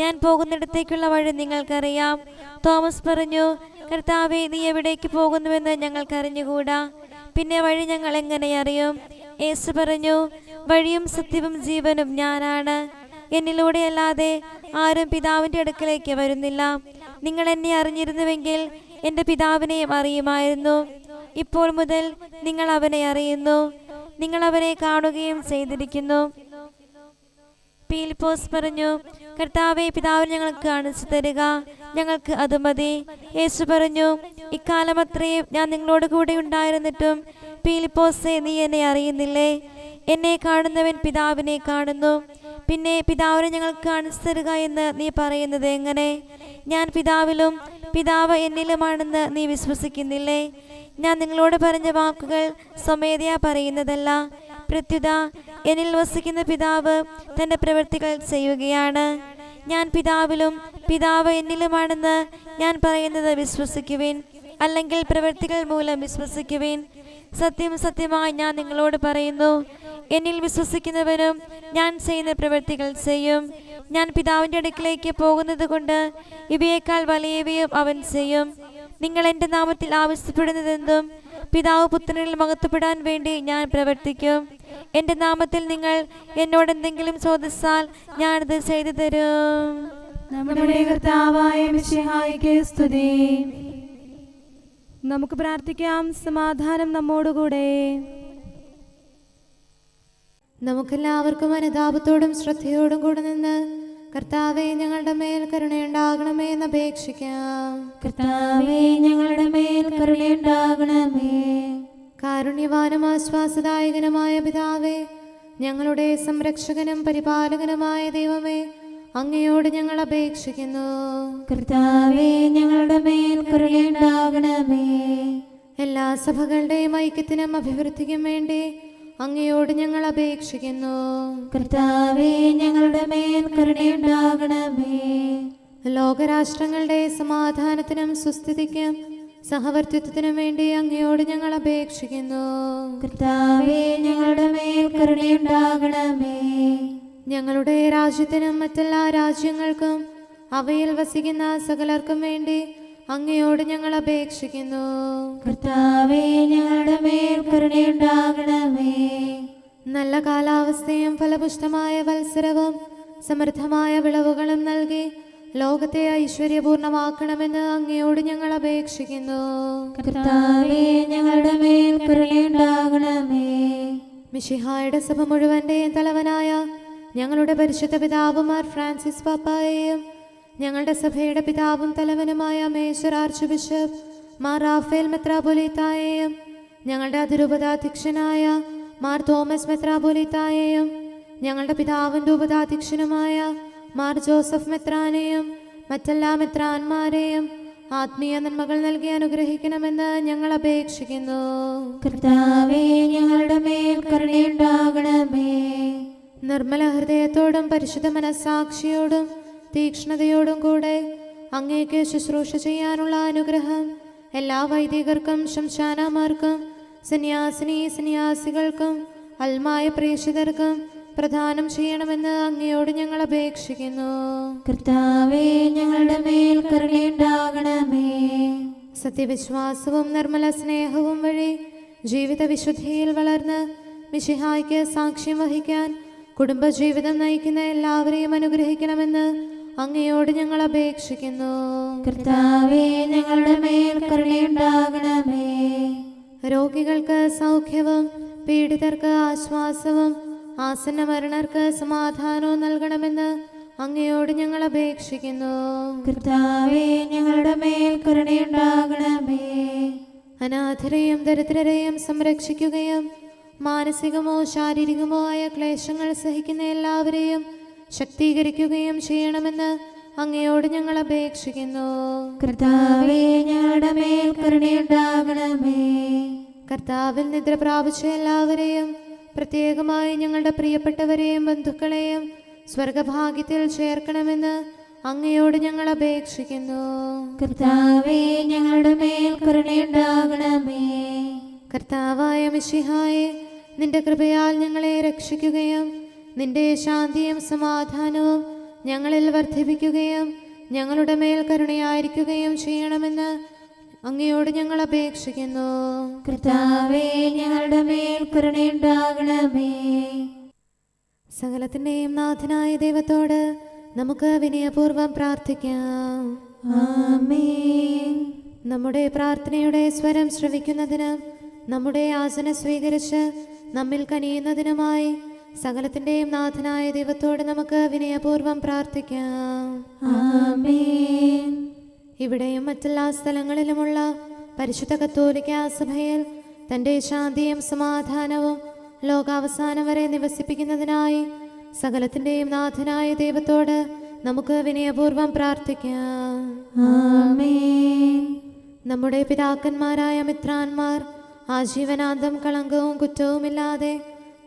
C: ഞാൻ പോകുന്നിടത്തേക്കുള്ള വഴി നിങ്ങൾക്കറിയാം. തോമസ് പറഞ്ഞു, കർത്താവേ, നീ എവിടേക്ക് പോകുന്നുവെന്ന് ഞങ്ങൾക്കറിഞ്ഞുകൂടാ, പിന്നെ വഴി ഞങ്ങൾ എങ്ങനെ അറിയും? യേശു പറഞ്ഞു, വഴിയും സത്യവും ജീവനും ഞാനാണ്. എന്നിലൂടെ അല്ലാതെ ആരും പിതാവിൻ്റെ അടുക്കലേക്ക് വരുന്നില്ല. നിങ്ങൾ എന്നെ അറിഞ്ഞിരുന്നുവെങ്കിൽ എൻ്റെ പിതാവിനെയും അറിയുമായിരുന്നു. ഇപ്പോൾ മുതൽ നിങ്ങൾ അവനെ അറിയുന്നു, നിങ്ങൾ അവനെ കാണുകയും ചെയ്തിരിക്കുന്നു. ഫിലിപ്പോസ് പറഞ്ഞു, കർത്താവേ, പിതാവിനെ ഞങ്ങൾക്ക് കാണിച്ചു തരിക, ഞങ്ങൾക്ക് അത് മതി. യേശു പറഞ്ഞു, ഇക്കാലം അത്രയും ഞാൻ നിങ്ങളോട് കൂടെ ഉണ്ടായിരുന്നിട്ടും ഫിലിപ്പോസേ, നീ എന്നെ അറിയുന്നില്ലേ? എന്നെ കാണുന്നവൻ പിതാവിനെ കാണുന്നു. പിന്നെ പിതാവിനെ ഞങ്ങൾക്ക് കാണിച്ചു തരിക എന്ന് നീ പറയുന്നത് എങ്ങനെ? ഞാൻ പിതാവിലും പിതാവ് എന്നിലുമാണെന്ന് നീ വിശ്വസിക്കുന്നില്ലേ? ഞാൻ നിങ്ങളോട് പറഞ്ഞ വാക്കുകൾ സ്വമേധയാ പറയുന്നതല്ല, പ്രത്യുത എന്നിൽ വസിക്കുന്ന പിതാവ് തൻ്റെ പ്രവൃത്തികൾ ചെയ്യുകയാണ്. ഞാൻ പിതാവിലും പിതാവ് എന്നിലുമാണെന്ന് ഞാൻ പറയുന്നത് വിശ്വസിക്കുവിൻ, അല്ലെങ്കിൽ പ്രവൃത്തികൾ മൂലം വിശ്വസിക്കുവിൻ. സത്യം സത്യമായി ഞാൻ നിങ്ങളോട് പറയുന്നു, എന്നിൽ വിശ്വസിക്കുന്നവനും ഞാൻ ചെയ്യുന്ന പ്രവൃത്തികൾ ചെയ്യും. ഞാൻ പിതാവിൻ്റെ അടുക്കിലേക്ക് പോകുന്നത് കൊണ്ട് ഇവയേക്കാൾ വലിയവയും അവൻ ചെയ്യും. നിങ്ങൾ എൻ്റെ നാമത്തിൽ ആവശ്യപ്പെടുന്നതെന്തും പിതാവ് പുത്രനിൽ മഹത്വപ്പെടാൻ വേണ്ടി ഞാൻ പ്രവർത്തിക്കും. എൻ്റെ നാമത്തിൽ നിങ്ങൾ എന്നോട് എന്തെങ്കിലും ചോദിച്ചാൽ ഞാനത് ചെയ്തു തരും.
D: നമ്മുടെ കർത്താവായ മിശിഹായിക്ക് സ്തുതി. നമുക്ക് പ്രാർത്ഥിക്കാം. സമാധാനം നമ്മോടുകൂടെ.
B: നമുക്കെല്ലാവർക്കും അനുതാപത്തോടും ശ്രദ്ധയോടും കൂടെ നിന്ന് കർത്താവേ, ഞങ്ങളുടെ മേൽ കരുണയുണ്ടാകണമേ എന്ന് അപേക്ഷിക്കാം.
A: കർത്താവേ, ഞങ്ങളുടെ മേൽ കരുണയുണ്ടാകണമേ.
B: കാരുണ്യവാനും ആശ്വാസദായകനുമായ പിതാവേ, ഞങ്ങളുടെ സംരക്ഷകനും പരിപാലകനുമായ ദൈവമേ, അങ്ങയോട് ഞങ്ങൾ അപേക്ഷിക്കുന്നു.
A: കർത്താവേ, ഞങ്ങളുടെ മേൽ കരുണയുണ്ടാകണമേ.
B: എല്ലാ സഭകളുടെയും ഐക്യത്തിനും അഭിവൃദ്ധിക്കും വേണ്ടി അങ്ങയോട് ഞങ്ങൾ അപേക്ഷിക്കുന്നു.
A: കർത്താവേ, ഞങ്ങളുടെ മേൽ കരുണയുണ്ടാകണമേ.
B: ലോകരാഷ്ട്രങ്ങളുടെ സമാധാനത്തിനും സുസ്ഥിതിക്കും സഹവർത്തിത്വത്തിനും വേണ്ടി അങ്ങയോട് ഞങ്ങൾ അപേക്ഷിക്കുന്നു.
A: കർത്താവേ, ഞങ്ങളുടെ മേൽ കരുണയുണ്ടാകണമേ.
B: ഞങ്ങളുടെ രാജ്യത്തിനും മറ്റെല്ലാ രാജ്യങ്ങൾക്കും അവയിൽ വസിക്കുന്ന സകലർക്കും വേണ്ടി അങ്ങയോട് ഞങ്ങൾ അപേക്ഷിക്കുന്നു.
A: കർത്താവേ, ഞങ്ങളുടെ മേൽ കരുണയുണ്ടാകണമേ.
B: നല്ല കാലാവസ്ഥയും ഫലപുഷ്ടമായ വത്സരവും സമൃദ്ധമായ വിളവുകളും നൽകി ലോകത്തെ ഐശ്വര്യപൂർണമാക്കണമെന്ന് അങ്ങയോട് ഞങ്ങൾ അപേക്ഷിക്കുന്നു.
A: കർത്താവേ, ഞങ്ങളുടെ മേൽ കരുണയുണ്ടാകണമേ.
B: മിശിഹായുടെ സഭ മുഴുവൻ്റെയും തലവനായ ഞങ്ങളുടെ പരിശുദ്ധ പിതാവുമാർ ഫ്രാൻസിസ് പാപ്പായെയും ഞങ്ങളുടെ സഭയുടെ പിതാവും തലവനുമായ major archbishop Mar Raphael മെത്രാപൊലീത്തായെയും ഞങ്ങളുടെ അതിരൂപതാധ്യക്ഷനായ മാർ തോമസ് മെത്രാപൊലീത്തായെയും ഞങ്ങളുടെ പിതാവിൻ്റെ ഉപതാധ്യക്ഷനുമായ മാർ ജോസഫ് മെത്രാനെയും മറ്റെല്ലാ മെത്രാന്മാരെയും ആത്മീയ നന്മകൾ നൽകി അനുഗ്രഹിക്കണമെന്ന് ഞങ്ങൾ അപേക്ഷിക്കുന്നു.
A: കർത്താവേ, ഞങ്ങളുടെ മേൽ കരുണയുണ്ടാകണമേ.
B: നിർമ്മല ഹൃദയത്തോടും പരിശുദ്ധ മനസ്സാക്ഷിയോടും തീക്ഷ്ണതയോടും കൂടെ അങ്ങേക്ക് ശുശ്രൂഷ ചെയ്യാനുള്ള അനുഗ്രഹം എല്ലാ വൈദികർക്കും ശംശാനമാർക്കും സന്യാസികൾക്കും അൽമായ പ്രേക്ഷിതർക്കും പ്രദാനം ചെയ്യണമെന്ന് അങ്ങയോട് ഞങ്ങൾ അപേക്ഷിക്കുന്നു.
A: കർത്താവേ, ഞങ്ങളുടെ മേൽ കരുണയുണ്ടാകണമേ.
B: സത്യവിശ്വാസവും നിർമ്മല സ്നേഹവും വഴി ജീവിത വിശുദ്ധിയിൽ വളർന്ന് മിശിഹായ്ക്ക് സാക്ഷ്യം വഹിക്കാൻ കുടുംബജീവിതം നയിക്കുന്ന എല്ലാവരെയും അനുഗ്രഹിക്കണമെന്ന് അങ്ങയോട് ഞങ്ങൾ അപേക്ഷിക്കുന്നു.
A: കർത്താവേ, ഞങ്ങളുടെ മേൽ കരുണയുണ്ടാകണമേ.
B: രോഗികൾക്ക് സൗഖ്യവും പീഡിതർക്ക് ആശ്വാസവും ആസന്ന മരണർക്ക് സമാധാനവും നൽകണമെന്ന് അങ്ങയോട് ഞങ്ങൾ അപേക്ഷിക്കുന്നു.
A: കർത്താവേ, ഞങ്ങളുടെ മേൽ കരുണയുണ്ടാകണമേ.
B: അനാഥരെയും ദരിദ്രരെയും സംരക്ഷിക്കുകയും മാനസികമോ ശാരീരികമോ ആയ ക്ലേശങ്ങൾ സഹിക്കുന്ന എല്ലാവരെയും ശക്തീകരിക്കുകയും ചെയ്യണമെന്ന് അങ്ങയോട് ഞങ്ങൾ അപേക്ഷിക്കുന്നു.
A: കർത്താവേ, ഞങ്ങളുടെ മേൽ കരുണയുണ്ടാകണമേ.
B: കർത്താവിൽ നിദ്ര പ്രാപിച്ച എല്ലാവരെയും പ്രത്യേകമായി ഞങ്ങളുടെ പ്രിയപ്പെട്ടവരെയും ബന്ധുക്കളെയും സ്വർഗഭാഗ്യത്തിൽ ചേർക്കണമെന്ന് അങ്ങയോട് ഞങ്ങൾ അപേക്ഷിക്കുന്നു.
A: കർത്താവേ, ഞങ്ങളുടെ മേൽ കരുണയുണ്ടാകണമേ.
B: കർത്താവായ മിശിഹായെ, നിന്റെ കൃപയാൽ ഞങ്ങളെ രക്ഷിക്കുകയും നിന്റെ ശാന്തിയും സമാധാനവും ഞങ്ങളിൽ വർദ്ധിപ്പിക്കുകയും ഞങ്ങളുടെ മേൽ കരുണയായിരിക്കുകയും ചെയ്യണമെന്ന് അങ്ങയോട് ഞങ്ങൾ അപേക്ഷിക്കുന്നു.
A: കർത്താവേ, ഞങ്ങളുടെ മേൽ കരുണയുണ്ടാകണമേ.
B: സകലത്തിൻ്റെയും നാഥനായ ദൈവത്തോട് നമുക്ക് വിനയപൂർവ്വം പ്രാർത്ഥിക്കാം.
A: ആമേൻ.
B: നമ്മുടെ പ്രാർത്ഥനയുടെ സ്വരം ശ്രവിക്കുന്നതിനും നമ്മുടെ യാചന സ്വീകരിച്ച് നമ്മിൽ കനിയുന്നതിനുമായി സകലത്തിൻ്റെയും നാഥനായ ദൈവത്തോട് നമുക്ക് വിനയപൂർവ്വം പ്രാർത്ഥിക്കാം.
A: ആമേൻ.
B: ഇവിടെയും മറ്റെല്ലാ സ്ഥലങ്ങളിലുമുള്ള പരിശുദ്ധ കത്തോലിക്കാ സഭയിൽ തൻ്റെ ശാന്തിയും സമാധാനവും ലോകാവസാനം വരെ നിവസിപ്പിക്കുന്നതിനായി സകലത്തിൻ്റെയും നാഥനായ ദൈവത്തോട് നമുക്ക് വിനയപൂർവ്വം പ്രാർത്ഥിക്കാം.
A: ആമേൻ.
B: നമ്മുടെ പിതാക്കന്മാരായ മിത്രാന്മാർ ആജീവനാന്തം കളങ്കവും കുറ്റവുമില്ലാതെ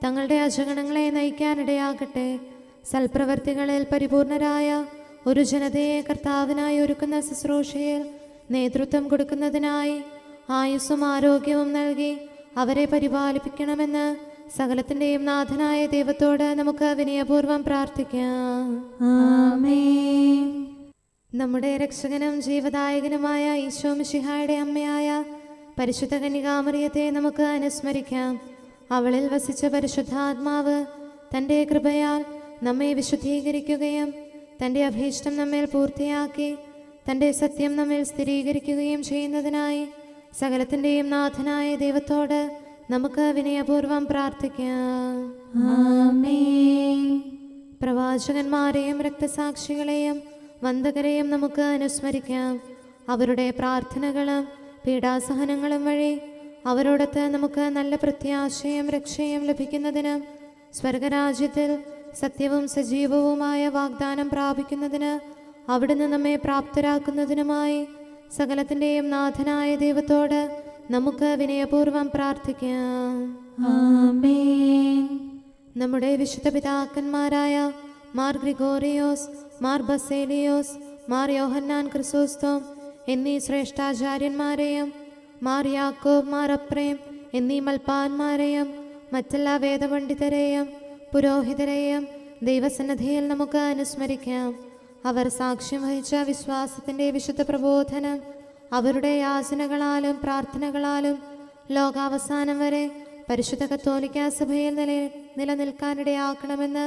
B: തങ്ങളുടെ അജഗണങ്ങളെ നയിക്കാനിടയാകട്ടെ. സൽപ്രവർത്തികളിൽ പരിപൂർണരായ ഒരു ജനതയെ കർത്താവിനായി ഒരുക്കുന്ന ശുശ്രൂഷയിൽ നേതൃത്വം കൊടുക്കുന്നതിനായി ആയുസ്സും ആരോഗ്യവും നൽകി അവരെ പരിപാലിപ്പിക്കണമെന്ന് സകലത്തിൻ്റെയും നാഥനായ ദൈവത്തോട് നമുക്ക് വിനയപൂർവ്വം പ്രാർത്ഥിക്കാം.
A: ആമേൻ.
B: നമ്മുടെ രക്ഷകനും ജീവദായകനുമായ ഈശോ മിശിഹായുടെ അമ്മയായ പരിശുദ്ധ കന്യകാമറിയത്തെ നമുക്ക് അനുസ്മരിക്കാം. അവളിൽ വസിച്ച പരിശുദ്ധാത്മാവ് തൻ്റെ കൃപയാൽ നമ്മെ വിശുദ്ധീകരിക്കുകയും തൻ്റെ അഭീഷ്ടം നമ്മിൽ പൂർത്തിയാക്കി തൻ്റെ സത്യം നമ്മിൽ സ്ഥിരീകരിക്കുകയും ചെയ്യുന്നതിനായി സകലത്തിൻ്റെയും നാഥനായ ദൈവത്തോട് നമുക്ക് വിനയപൂർവ്വം പ്രാർത്ഥിക്കാം.
A: ആമേൻ.
B: പ്രവാചകന്മാരെയും രക്തസാക്ഷികളെയും വന്ദകരെയും നമുക്ക് അനുസ്മരിക്കാം. അവരുടെ പ്രാർത്ഥനകളും പീഡാസഹനങ്ങളും വഴി അവരോടൊത്ത് നമുക്ക് നല്ല പ്രത്യാശയും രക്ഷയും ലഭിക്കുന്നതിന് സ്വർഗരാജ്യത്തിൽ സത്യവും സജീവവുമായ വാഗ്ദാനം പ്രാപിക്കുന്നതിന് അവിടുന്ന് നമ്മെ പ്രാപ്തരാക്കുന്നതിനുമായി സകലത്തിൻ്റെയും നാഥനായ ദൈവത്തോട് നമുക്ക് വിനയപൂർവ്വം പ്രാർത്ഥിക്കാം.
A: ആമേൻ.
B: നമ്മുടെ വിശുദ്ധ പിതാക്കന്മാരായ മാർ ഗ്രിഗോറിയോസ്, മാർ ബസേലിയോസ്, മാർ യോഹന്നാൻ ക്രിസോസ്തോം എന്നീ ശ്രേഷ്ഠാചാര്യന്മാരെയും മാർ യാക്കോബ്, മാർ അപ്രേം എന്നീ മൽപ്പാന്മാരെയും മറ്റെല്ലാ വേദപണ്ഡിതരെയും പുരോഹിതരെയും ദൈവസന്നിധിയിൽ നമുക്ക് അനുസ്മരിക്കാം. അവർ സാക്ഷ്യം വഹിച്ച വിശ്വാസത്തിൻ്റെ വിശുദ്ധ പ്രബോധനം അവരുടെ യാചനകളാലും പ്രാർത്ഥനകളാലും ലോകാവസാനം വരെ പരിശുദ്ധ കത്തോലിക്കാ സഭയിൽ നിലനിൽക്കാനിടയാക്കണമെന്ന്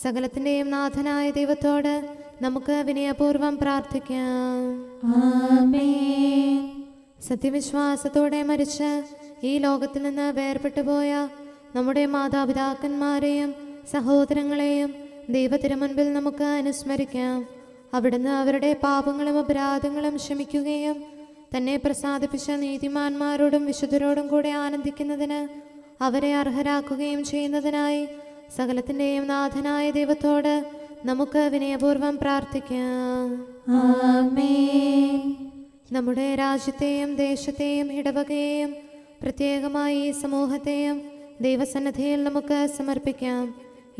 B: സകലത്തിൻ്റെയും നാഥനായ ദൈവത്തോട് നമുക്ക് വിനയപൂർവ്വം പ്രാർത്ഥിക്കാം.
A: ആമേൻ.
B: സത്യവിശ്വാസത്തോടെ മരിച്ച് ഈ ലോകത്തിൽ നിന്ന് വേർപെട്ടു പോയ നമ്മുടെ മാതാപിതാക്കന്മാരെയും സഹോദരങ്ങളെയും ദൈവത്തിരുമുൻപിൽ നമുക്ക് അനുസ്മരിക്കാം. അവിടുന്ന് അവരുടെ പാപങ്ങളും അപരാധങ്ങളും ക്ഷമിക്കുകയും തന്നെ പ്രസാദിപ്പിച്ച നീതിമാന്മാരോടും വിശുദ്ധരോടും കൂടെ ആനന്ദിക്കുന്നതിന് അവരെ അർഹരാക്കുകയും ചെയ്യുന്നതിനായി സകലത്തിൻ്റെയും നാഥനായ ദൈവത്തോട് നമുക്ക് വിനയപൂർവ്വം പ്രാർത്ഥിക്കാം.
A: ആമേൻ.
B: നമ്മുടെ രാജ്യത്തെയും ദേശത്തെയും ഇടവകയെയും പ്രത്യേകമായി ഈ സമൂഹത്തെയും ദൈവസന്നിധിയിൽ നമുക്ക് സമർപ്പിക്കാം.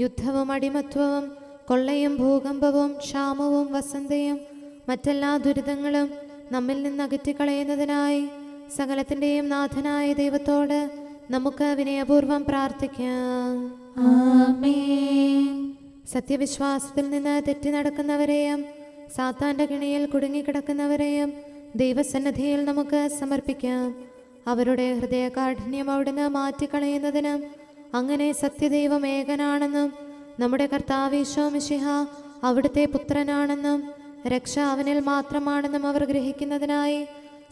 B: യുദ്ധവും അടിമത്വവും കൊള്ളയും ഭൂകമ്പവും ക്ഷാമവും വസന്തയും മറ്റെല്ലാ ദുരിതങ്ങളും നമ്മിൽ നിന്ന് അകറ്റിക്കളയുന്നതിനായി സകലത്തിൻ്റെയും നാഥനായ ദൈവത്തോട് നമുക്ക് വിനയപൂർവ്വം പ്രാർത്ഥിക്കാം.
A: ആമേൻ.
B: സത്യവിശ്വാസത്തിൽ നിന്ന് തെറ്റി നടക്കുന്നവരെയും സാത്താന്റെ കിണിയിൽ കുടുങ്ങിക്കിടക്കുന്നവരെയും ദൈവസന്നിധിയിൽ നമുക്ക് സമർപ്പിക്കാം. അവരുടെ ഹൃദയകാഠിന്യം അവിടുന്ന് മാറ്റിക്കളയുന്നതിനും അങ്ങനെ സത്യദൈവം ഏകനാണെന്നും നമ്മുടെ കർത്താവ് ഈശോ മിശിഹ അവിടുത്തെ പുത്രനാണെന്നും രക്ഷ അവനിൽ മാത്രമാണെന്നും അവർ ഗ്രഹിക്കുന്നതിനായി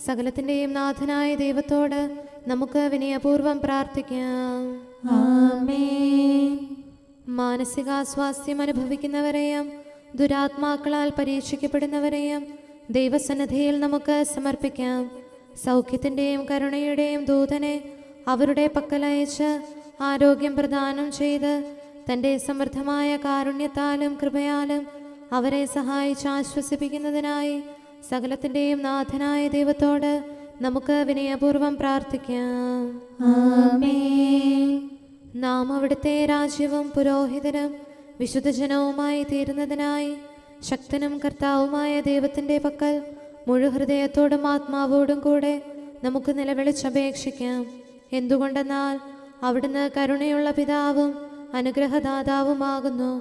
B: സകലത്തിൻ്റെയും നാഥനായ ദൈവത്തോട് നമുക്ക് വിനയപൂർവ്വം പ്രാർത്ഥിക്കാം.
A: ആമേൻ.
B: മാനസികാസ്വാസ്ഥ്യം അനുഭവിക്കുന്നവരെയും ദുരാത്മാക്കളാൽ പരീക്ഷിക്കപ്പെടുന്നവരെയും ദൈവസന്നിധിയിൽ നമുക്ക് സമർപ്പിക്കാം. സൗഖ്യത്തിൻ്റെയും കരുണയുടെയും ദൂതനെ അവരുടെ പക്കലയച്ച് ആരോഗ്യം പ്രദാനം ചെയ്ത് തൻ്റെ സമൃദ്ധമായ കാരുണ്യത്താലും കൃപയാലും അവരെ സഹായിച്ച് ആശ്വസിപ്പിക്കുന്നതിനായി സകലത്തിൻ്റെയും നാഥനായ ദൈവത്തോട് നമുക്ക് വിനയപൂർവ്വം പ്രാർത്ഥിക്കാം.
A: ആമേൻ.
B: നാം അവിടുത്തെ രാജ്യവും പുരോഹിതനും വിശുദ്ധജനവുമായി തീരുന്നതിനായി ശക്തനും കർത്താവുമായ ദൈവത്തിൻ്റെ പക്കൽ മുഴുഹൃദയത്തോടും ആത്മാവോടും കൂടെ നമുക്ക് നിലവിളിച്ചപേക്ഷിക്കാം. എന്തുകൊണ്ടെന്നാൽ അവിടുന്ന് കരുണയുള്ള പിതാവും അനുഗ്രഹദാതാവുമാകുന്നു.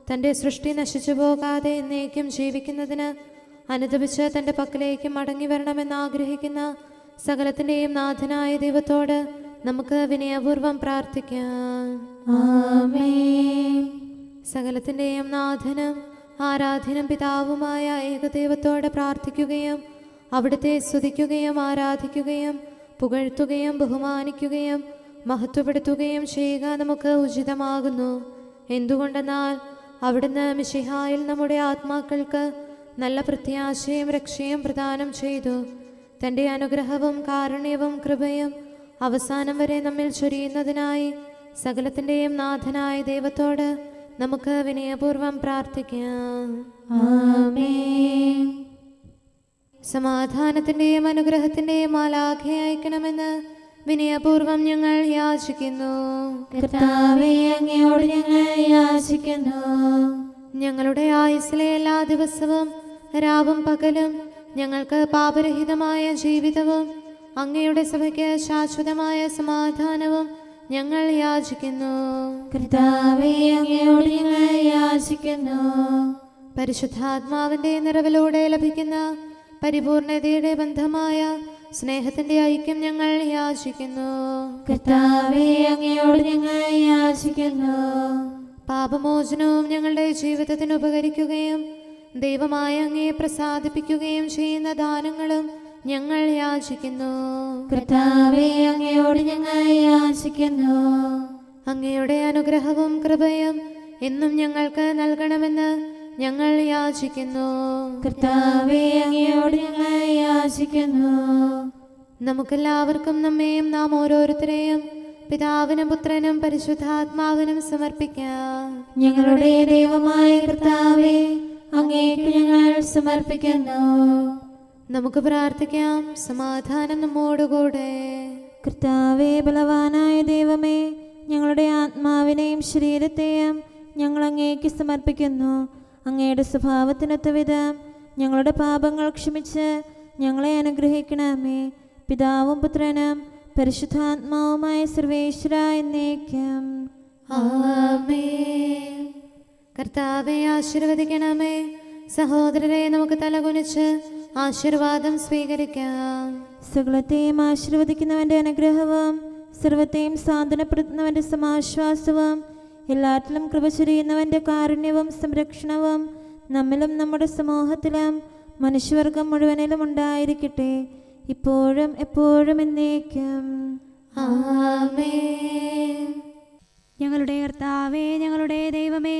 B: തൻ്റെ സൃഷ്ടി നശിച്ചു പോകാതെ എന്നേക്കും ജീവിക്കുന്നതിന് അനുദപിച്ച് തൻ്റെ പക്കലേക്ക് മടങ്ങി വരണമെന്ന് ആഗ്രഹിക്കുന്ന സകലത്തിൻ്റെയും നാഥനായ ദൈവത്തോട് നമുക്ക് വിനയപൂർവ്വം പ്രാർത്ഥിക്കാം.
A: ആമേൻ.
B: സകലത്തിൻ്റെയും നാഥനും ആരാധ്യനും പിതാവുമായ ഏകദൈവത്തോട് പ്രാർത്ഥിക്കുകയും അവിടുത്തെ സ്തുതിക്കുകയും ആരാധിക്കുകയും പുകഴ്ത്തുകയും ബഹുമാനിക്കുകയും മഹത്വപ്പെടുത്തുകയും ചെയ്യുക നമുക്ക് ഉചിതമാകുന്നു. എന്തുകൊണ്ടെന്നാൽ അവിടുന്ന് മിശിഹായിൽ നമ്മുടെ ആത്മാക്കൾക്ക് നല്ല പ്രത്യാശയും രക്ഷയും പ്രദാനം ചെയ്തു. തൻ്റെ അനുഗ്രഹവും കാരുണ്യവും കൃപയും അവസാനം വരെ നമ്മിൽ ചൊരിയുന്നതിനായി സകലത്തിൻ്റെയും നാഥനായ ദൈവത്തോട് നമുക്ക് വിനയപൂർവ്വം പ്രാർത്ഥിക്കാം.
A: ആമേൻ.
B: സമാധാനത്തിൻ്റെയും അനുഗ്രഹത്തിൻ്റെയും മാലാഖയെ അയക്കണമെന്ന് വിനയപൂർവ്വം ഞങ്ങൾ യാചിക്കുന്നു.
A: കർത്താവേ, അങ്ങയോട് ഞങ്ങൾ യാചിക്കുന്നു.
B: ഞങ്ങളുടെ ആയുസ്സിലെ എല്ലാ ദിവസവും രാവും പകലും ഞങ്ങൾക്ക് പാപരഹിതമായ ജീവിതവും അങ്ങയുടെ സഭയ്ക്ക് ശാശ്വതമായ സമാധാനവും ഞങ്ങൾ യാചിക്കുന്നു.
A: കർത്താവേ, അങ്ങയോട് ഞങ്ങൾ യാചിക്കുന്നു.
B: പരിശുദ്ധാത്മാവിൻ്റെ നിറവിലൂടെ ലഭിക്കുന്ന പരിപൂർണതയുടെ ബന്ധമായ സ്നേഹത്തിൻ്റെ ഐക്യം ഞങ്ങൾ യാചിക്കുന്നു.
A: കർത്താവേ, അങ്ങയോട് ഞങ്ങൾ യാചിക്കുന്നു.
B: പാപമോചനവും ഞങ്ങളുടെ ജീവിതത്തിന് ഉപകരിക്കുകയും ദൈവമായ അങ്ങയെ പ്രസാദിപ്പിക്കുകയും ചെയ്യുന്ന ദാനങ്ങളും ഞങ്ങൾ യാചിക്കുന്നു.
A: കർത്താവേ, അങ്ങയോട് ഞങ്ങൾ യാചിക്കുന്നു.
B: അങ്ങയുടെ അനുഗ്രഹവും കൃപയും എന്നും ഞങ്ങൾക്ക് നൽകണമെന്ന് ഞങ്ങൾ യാചിക്കുന്നു.
A: കർത്താവേ, അങ്ങയോട് ഞങ്ങൾ യാചിക്കുന്നു.
B: നമുക്കെല്ലാവർക്കും നമ്മെയും നാം ഓരോരുത്തരെയും പിതാവിനും പുത്രനും പരിശുദ്ധാത്മാവിനും സമർപ്പിക്കാം.
A: ഞങ്ങളുടെ ദൈവമായ കർത്താവേ, അങ്ങേക്ക് ഞങ്ങൾ സമർപ്പിക്കുന്നു.
B: നമുക്ക് പ്രാർത്ഥിക്കാം. സമാധാനം നമ്മോടുകൂടെ.
D: കർത്താവേ, ബലവാനായ ദൈവമേ, ഞങ്ങളുടെ ആത്മാവിനെയും ശരീരത്തെയും ഞങ്ങൾ അങ്ങേക്ക് സമർപ്പിക്കുന്നു. അങ്ങയുടെ സ്വഭാവത്തിനൊത്ത വിധം ഞങ്ങളുടെ പാപങ്ങൾ ക്ഷമിച്ച് ഞങ്ങളെ അനുഗ്രഹിക്കണമേ. പിതാവും പുത്രനും പരിശുദ്ധാത്മാവുമായ സർവേശ്വര എന്നേക്കും.
B: ആമേൻ. കർത്താവെ ആശീർവദിക്കണമേ. സഹോദരരെ, നമുക്ക് തലകുനിച്ച് ആശീർവാദം സ്വീകരിക്കാം.
D: സകലത്തെയും ആശീർവദിക്കുന്നവന്റെ അനുഗ്രഹവും സർവത്തെയും സാന്ത്വനപ്പെടുത്തുന്നവന്റെ സമാശ്വാസവും എല്ലാറ്റിലും കൃപ ചൊരിയുന്നവന്റെ കാരുണ്യവും സംരക്ഷണവും നമ്മിലും നമ്മുടെ സമൂഹത്തിലും മനുഷ്യവർഗം മുഴുവനിലും ഉണ്ടായിരിക്കട്ടെ, ഇപ്പോഴും എപ്പോഴും എന്നേക്കും.
B: ആമേൻ.
E: ഞങ്ങളുടെ കർത്താവേ, ഞങ്ങളുടെ ദൈവമേ,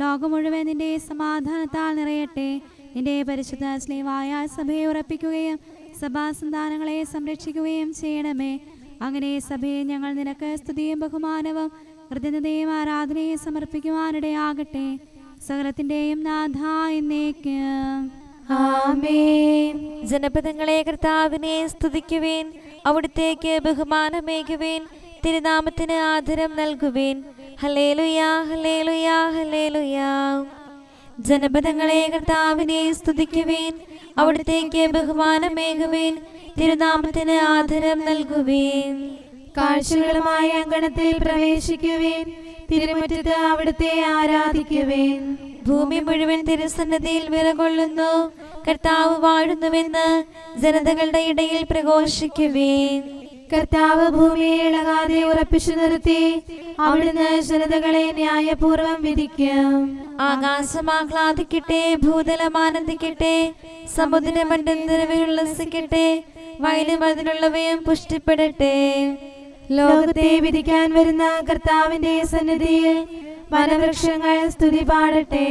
E: ലോകം മുഴുവൻ നിന്റെ സമാധാനത്താൽ നിറയട്ടെ. നിന്റെ പരിശുദ്ധ സ്ലേവായ സഭയെ ഉറപ്പിക്കുകയും സഭാസന്താനങ്ങളെ സംരക്ഷിക്കുകയും ചെയ്യണമേ. അങ്ങനെ സഭയെ ഞങ്ങൾ നിനക്ക് സ്തുതിയും ബഹുമാനവും കൃതജ്ഞതയും ആരാധനയും സമർപ്പിക്കുവാനിടയാകട്ടെ. സകലത്തിന്റെയും നാഥ എന്നേക്കും.
A: ആമേൻ.
C: ജനപദങ്ങളെ കർത്താവിനെ സ്തുതിക്കുവേൻ, അവിടുത്തേക്ക് ബഹുമാനമേകുവേൻ, തിരുനാമത്തിന് ആദരം നൽകുവേൻ. ഹല്ലേലൂയാ ഹല്ലേലൂയാ ഹല്ലേലൂയാ. ജനപദങ്ങളെ കർത്താവിനെ സ്തുതിക്കുവേൻ, അവിടുത്തേക്ക് ബഹുമാനമേകുവേൻ, തിരുനാമത്തിന് ആദരം നൽകുവേൻ.
A: കാഴ്ചകളുമായി അങ്കണത്തിൽ പ്രവേശിക്കുവേൻ, തിരുമുറ്റത്ത് അവിടുത്തെ ആരാധിക്കുവേൻ.
C: ഭൂമി മുഴുവൻ തിരുസന്നിധിയിൽ വിറകൊള്ളുന്നു, കർത്താവ് വാഴുന്നുവെന്ന് ജനതകളുടെ ഇടയിൽ പ്രഘോഷിക്കുവേൻ.
A: കർത്താവ് ഭൂമിയെ ഇളകാതെ ഉറപ്പിച്ചു നിർത്തി, അവിടുന്ന് ജനതകളെ ന്യായപൂർവം വിധിക്കും.
C: ആകാശം ആഹ്ലാദിക്കട്ടെ, ഭൂതലം ആനന്ദിക്കട്ടെ, സമുദ്രമണ്ഡലം ഉല്ലസിക്കട്ടെ, വയലും അതിലുള്ളവയും പുഷ്ടിപ്പെടട്ടെ.
A: ലോകത്തെ വിധിക്കാൻ വരുന്ന കർത്താവിന്റെ സന്നിധിയിൽ വനവൃക്ഷങ്ങൾ സ്തുതി പാടട്ടെ.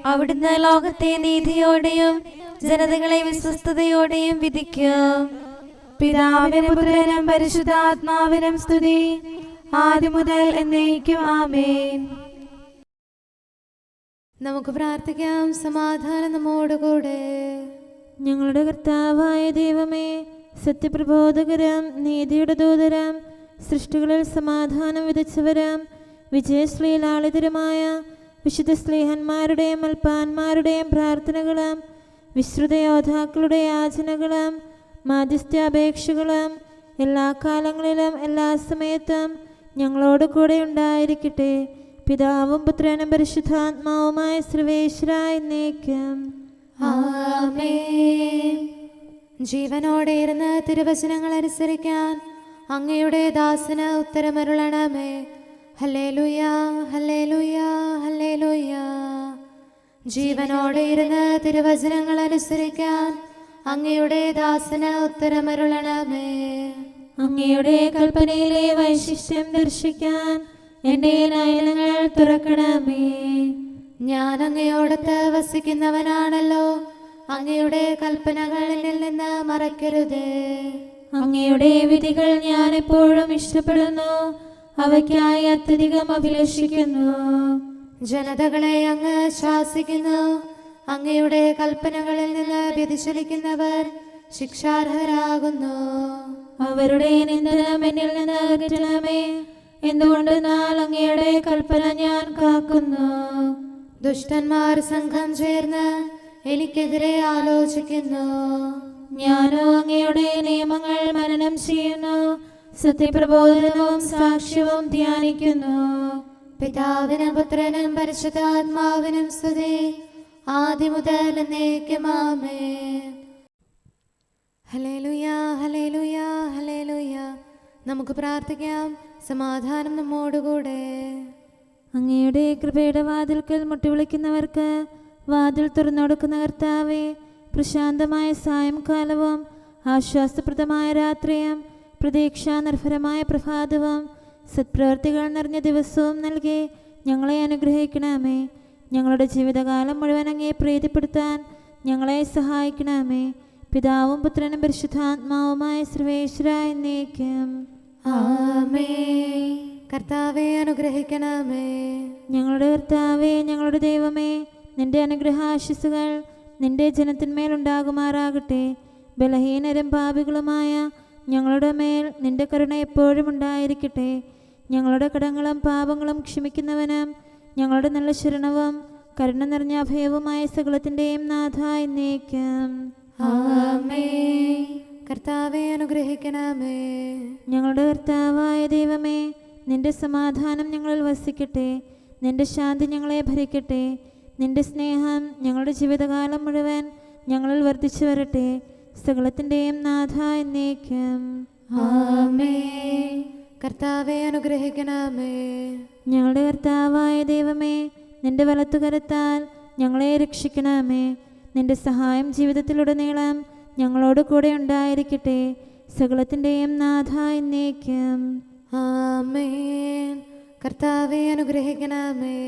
C: അവിടുന്ന് ലോകത്തെ നീതിയോടെയും ജനതകളെ വിശ്വസ്തയോടെയും വിധിക്കും.
A: പിതാവിനും പുത്രനും പരിശുദ്ധാത്മാവിനും സ്തുതി, ആദ്യം മുതൽ എന്നേക്കും. ആമേൻ.
B: നമുക്ക് പ്രാർത്ഥിക്കാം. സമാധാനം നമ്മോടുകൂടെ.
D: ഞങ്ങളുടെ കർത്താവായ ദൈവമേ, സത്യപ്രബോധകരം, നീതിയുടെ ദൂതരം, സൃഷ്ടികളിൽ സമാധാനം വിതച്ചവരം, വിജയശ്രീലാളിതരുമായ വിശുദ്ധ സ്ലീഹന്മാരുടെയും അൽപ്പാന്മാരുടെയും പ്രാർത്ഥനകളും വിശ്രുത യോദ്ധാക്കളുടെ യാചനകളും മാധ്യസ്ഥാപേക്ഷകളും എല്ലാ കാലങ്ങളിലും എല്ലാ സമയത്തും ഞങ്ങളോട് കൂടെ ഉണ്ടായിരിക്കട്ടെ. പിതാവും പുത്രനും പരിശുദ്ധാത്മാവുമായ സർവേശ്വരായ എന്നേക്കും.
B: ആമേൻ. ജീവനോടെ ഇരുന്ന് തിരുവചനങ്ങൾ അനുസരിക്കാൻ അങ്ങയുടെ ദാസന് ഉത്തരമരുളണമേ. ഹല്ലേലൂയാ ഹല്ലേലൂയാ ഹല്ലേലൂയാ. ജീവനോടെ ഇരുന്ന് തിരുവചനങ്ങൾ അനുസരിക്കാൻ അങ്ങയുടെ ദാസന് ഉത്തരമരുളണമേ.
D: അങ്ങയുടെ കൽപ്പനയിലെ വൈശിഷ്ട്യം ദർശിക്കാൻ എൻ്റെ നയനങ്ങൾ തുറക്കണമേ.
B: ഞാൻ അങ്ങയോടത്ത് വസിക്കുന്നവനാണല്ലോ, അങ്ങയുടെ കൽപ്പനകളിൽ നിന്ന് മറക്കരുതേ.
D: അങ്ങയുടെ വിധികൾ ഞാൻ എപ്പോഴും ഇഷ്ടപ്പെടുന്നു, അവയ്ക്കായി അത്യധികം അഭിലഷിക്കുന്നു.
B: ജനതകളെ അങ്ങ് ശാസിക്കുന്നു, അങ്ങയുടെ കൽപ്പനകളിൽ നിന്ന് വ്യതിചലിക്കുന്നവർ ശിക്ഷാർഹരാകുന്നു.
D: അവരുടെ നിന്ദനം എന്നിൽ നിന്ന് അകറ്റണമേ. എന്തുകൊണ്ടെന്നാൽ അങ്ങയുടെ കൽപ്പന ഞാൻ കാക്കുന്നു.
B: ദുഷ്ടന്മാർ സംഘം ചേർന്ന് എനിക്കെതിരെ ആലോചിക്കുന്നു.
D: ഞാനോ അങ്ങയുടെ നിയമങ്ങൾ മനനം ചെയ്യുന്നു, സത്യപ്രബോധനവും സാക്ഷ്യവും ധ്യാനിക്കുന്നു.
B: പിതാവിനും പുത്രനും പരിശുദ്ധാത്മാവിനും സ്തുതി, ആദ്യം മുതൽ എന്നേക്കും. ആമേൻ. ഹല്ലേലൂയാ ഹല്ലേലൂയാ ഹല്ലേലൂയാ. നമുക്ക് പ്രാർത്ഥിക്കാം. സമാധാനം നമ്മോടുകൂടെ.
D: അങ്ങയുടെ കൃപയുടെ വാതിൽക്കൽ മുട്ടിവിളിക്കുന്നവർക്ക് വാതിൽ തുറന്നുകൊടുക്കുന്ന കർത്താവേ, പ്രശാന്തമായ സായംകാലവും ആശ്വാസപ്രദമായ രാത്രിയും പ്രതീക്ഷാനിർഭരമായ പ്രഭാതവും സത്പ്രവർത്തികൾ നിറഞ്ഞ ദിവസവും നൽകി ഞങ്ങളെ അനുഗ്രഹിക്കണമേ. ഞങ്ങളുടെ ജീവിതകാലം മുഴുവൻ അങ്ങയെ പ്രീതിപ്പെടുത്താൻ ഞങ്ങളെ സഹായിക്കണമേ. പിതാവും പുത്രനും പരിശുദ്ധാത്മാവുമായ സർവേശ്വരായ എന്നേക്കും.
B: ആമേൻ. കർത്താവെ അനുഗ്രഹിക്കണമേ.
D: ഞങ്ങളുടെ കർത്താവേ, ഞങ്ങളുടെ ദൈവമേ, നിന്റെ അനുഗ്രഹാശിസുകൾ നിന്റെ ജനത്തിന്മേലുണ്ടാകുമാറാകട്ടെ. ബലഹീനരും പാപികളുമായ ഞങ്ങളുടെ മേൽ നിന്റെ കരുണ എപ്പോഴും ഉണ്ടായിരിക്കട്ടെ. ഞങ്ങളുടെ കടങ്ങളും പാപങ്ങളും ക്ഷമിക്കുന്നവനും ഞങ്ങളുടെ നല്ല ശരണവും കരുണ നിറഞ്ഞ അഭയവുമായ സകലത്തിൻ്റെയും നാഥ എന്നേക്കും.
B: ആമേൻ. കർത്താവെ അനുഗ്രഹിക്കണമേ.
D: ഞങ്ങളുടെ കർത്താവായ ദൈവമേ, നിന്റെ സമാധാനം ഞങ്ങളിൽ വസിക്കട്ടെ. നിന്റെ ശാന്തി ഞങ്ങളെ ഭരിക്കട്ടെ. നിന്റെ സ്നേഹം ഞങ്ങളുടെ ജീവിതകാലം മുഴുവൻ ഞങ്ങളിൽ വർദ്ധിച്ചു വരട്ടെ. സകലത്തിൻ്റെയും നാഥ എന്നേക്കും.
B: ആമേൻ. കർത്താവെ അനുഗ്രഹിക്കണമേ.
D: ഞങ്ങളുടെ കർത്താവായ ദൈവമേ, നിന്റെ വലത്തുകരത്താൽ ഞങ്ങളെ രക്ഷിക്കണമേ. നിന്റെ സഹായം ജീവിതത്തിലുടനീളം ഞങ്ങളോട് കൂടെ ഉണ്ടായിരിക്കട്ടെ. സകലത്തിൻ്റെയും നാഥ എന്നേക്കും.
B: ആമേൻ. കർത്താവെ അനുഗ്രഹിക്കണമേ.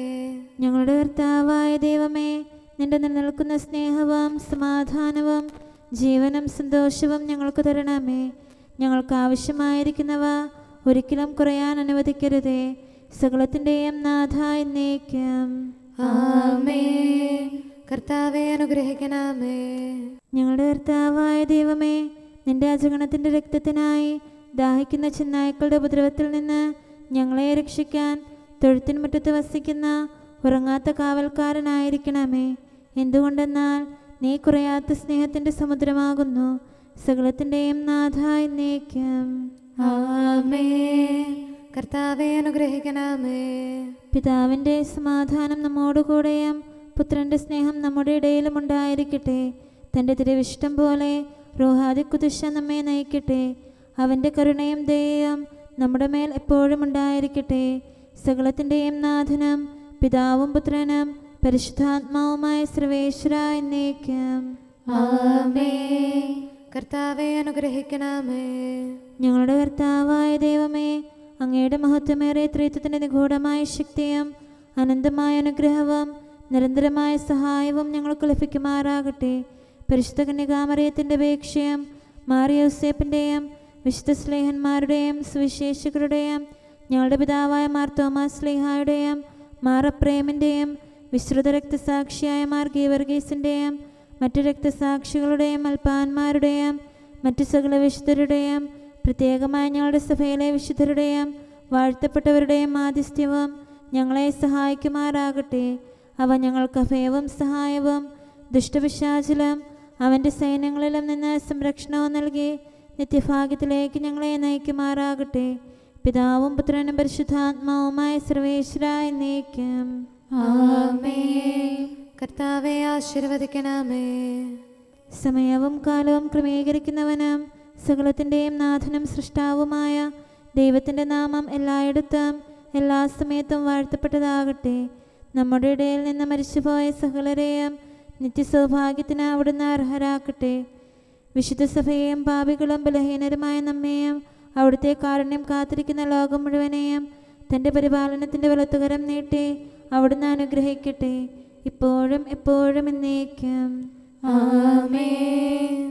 D: ഞങ്ങളുടെ കർത്താവായ ദൈവമേ, നിന്റെ നിലനിൽക്കുന്ന സ്നേഹവും സമാധാനവും ജീവനും സന്തോഷവും ഞങ്ങൾക്ക് തരണമേ. ഞങ്ങൾക്ക് ആവശ്യമായിരിക്കുന്നവ ഒരിക്കലും കുറയാൻ അനുവദിക്കരുതേ. സകലത്തിൻ്റെയും നാഥ എന്നേക്കും.
B: ആമേൻ. കർത്താവെ അനുഗ്രഹിക്കണമേ.
D: ഞങ്ങളുടെ കർത്താവായ ദൈവമേ, നിന്റെ അജഗണത്തിൻ്റെ രക്തത്തിനായി ദാഹിക്കുന്ന ചെന്നായ്ക്കളുടെ ഉപദ്രവത്തിൽ നിന്ന് ഞങ്ങളെ രക്ഷിക്കാൻ തൊഴുത്തിൻ മുറ്റത്ത് വസിക്കുന്ന ഉറങ്ങാത്ത കാവൽക്കാരനായിരിക്കണമേ. എന്തുകൊണ്ടെന്നാൽ നീ കുറയാത്ത സ്നേഹത്തിൻ്റെ സമുദ്രമാകുന്നു. സകലത്തിൻ്റെയും നാഥ എന്നേക്കും.
B: ആമേൻ. കർത്താവെ അനുഗ്രഹിക്കണമേ.
D: പിതാവിൻ്റെ സമാധാനം നമ്മോടുകൂടെയും പുത്രൻ്റെ സ്നേഹം നമ്മുടെ ഇടയിലും ഉണ്ടായിരിക്കട്ടെ. തൻ്റെ തിരുവിഷ്ടം പോലെ റൂഹാദിക്കുദിശ നമ്മെ നയിക്കട്ടെ. അവൻ്റെ കരുണയും ദയയും നമ്മുടെ മേൽ എപ്പോഴും ഉണ്ടായിരിക്കട്ടെ. സകലത്തിൻ്റെയും നാഥനും പിതാവും പുത്രനും പരിശുദ്ധാത്മാവുമായ സർവേശ്വര എന്നേക്കും.
B: ആമേൻ. കർത്താവെ അനുഗ്രഹിക്കണമേ.
D: ഞങ്ങളുടെ കർത്താവായ ദൈവമേ, അങ്ങയുടെ മഹത്വമേറിയ ത്രിത്വത്തിൻ്റെ നിഗൂഢമായ ശക്തിയും അനന്തമായ അനുഗ്രഹവും നിരന്തരമായ സഹായവും ഞങ്ങൾക്ക് ലഭിക്കുമാറാകട്ടെ. പരിശുദ്ധ കന്യകാമറിയത്തിൻ്റെ അപേക്ഷയും മാറിയോസേപ്പിൻ്റെയും വിശുദ്ധ സ്ലേഹന്മാരുടെയും സുവിശേഷകരുടെയും ഞങ്ങളുടെ പിതാവായ മാർ തോമാസ് സ്ലീഹായുടെയും മാർ അപ്രേമിൻ്റെയും വിശ്രുത രക്തസാക്ഷിയായ മാർ ഗീവർഗീസിൻ്റെയും മറ്റു രക്തസാക്ഷികളുടെയും അൽപ്പാന്മാരുടെയും മറ്റു സകല വിശുദ്ധരുടെയും പ്രത്യേകമായി ഞങ്ങളുടെ സഭയിലെ വിശുദ്ധരുടെയും വാഴ്ത്തപ്പെട്ടവരുടെയും മാധ്യസ്ഥ്യവും ഞങ്ങളെ സഹായിക്കുമാറാകട്ടെ. അവ ഞങ്ങൾക്ക് അഭയവും സഹായവും ദുഷ്ടപിശാചിലും അവൻ്റെ സൈന്യങ്ങളിലും നിന്ന് സംരക്ഷണവും നൽകി നിത്യഭാഗ്യത്തിലേക്ക് ഞങ്ങളെ നയിക്കുമാറാകട്ടെ. പിതാവും പുത്രനും പരിശുദ്ധാത്മാവുമായ സർവേശ്വര എന്നേക്കും.
B: ആമേൻ. കർത്താവെ ആശീർവദിക്കണമേ.
D: സമയവും കാലവും ക്രമീകരിക്കുന്നവനും സകലത്തിൻ്റെയും നാഥനും സൃഷ്ടാവുമായ ദൈവത്തിൻ്റെ നാമം എല്ലായിടത്തും എല്ലാ സമയത്തും വാഴ്ത്തപ്പെട്ടതാകട്ടെ. നമ്മുടെ ഇടയിൽ നിന്ന് മരിച്ചുപോയ സകലരെയും നിത്യസൗഭാഗ്യത്തിന് അവിടുന്ന് അർഹരാക്കട്ടെ. വിശുദ്ധ സഭയെയും പാപികളും ബലഹീനരുമായ നമ്മെയും അവിടുത്തെ കാരുണ്യം കാത്തിരിക്കുന്ന ലോകം മുഴുവനെയും തൻ്റെ പരിപാലനത്തിൻ്റെ വലത്തുകരം നീട്ടി അവിടുന്ന് അനുഗ്രഹിക്കട്ടെ, ഇപ്പോഴും എപ്പോഴും എന്നേക്കും.
B: ആമേൻ.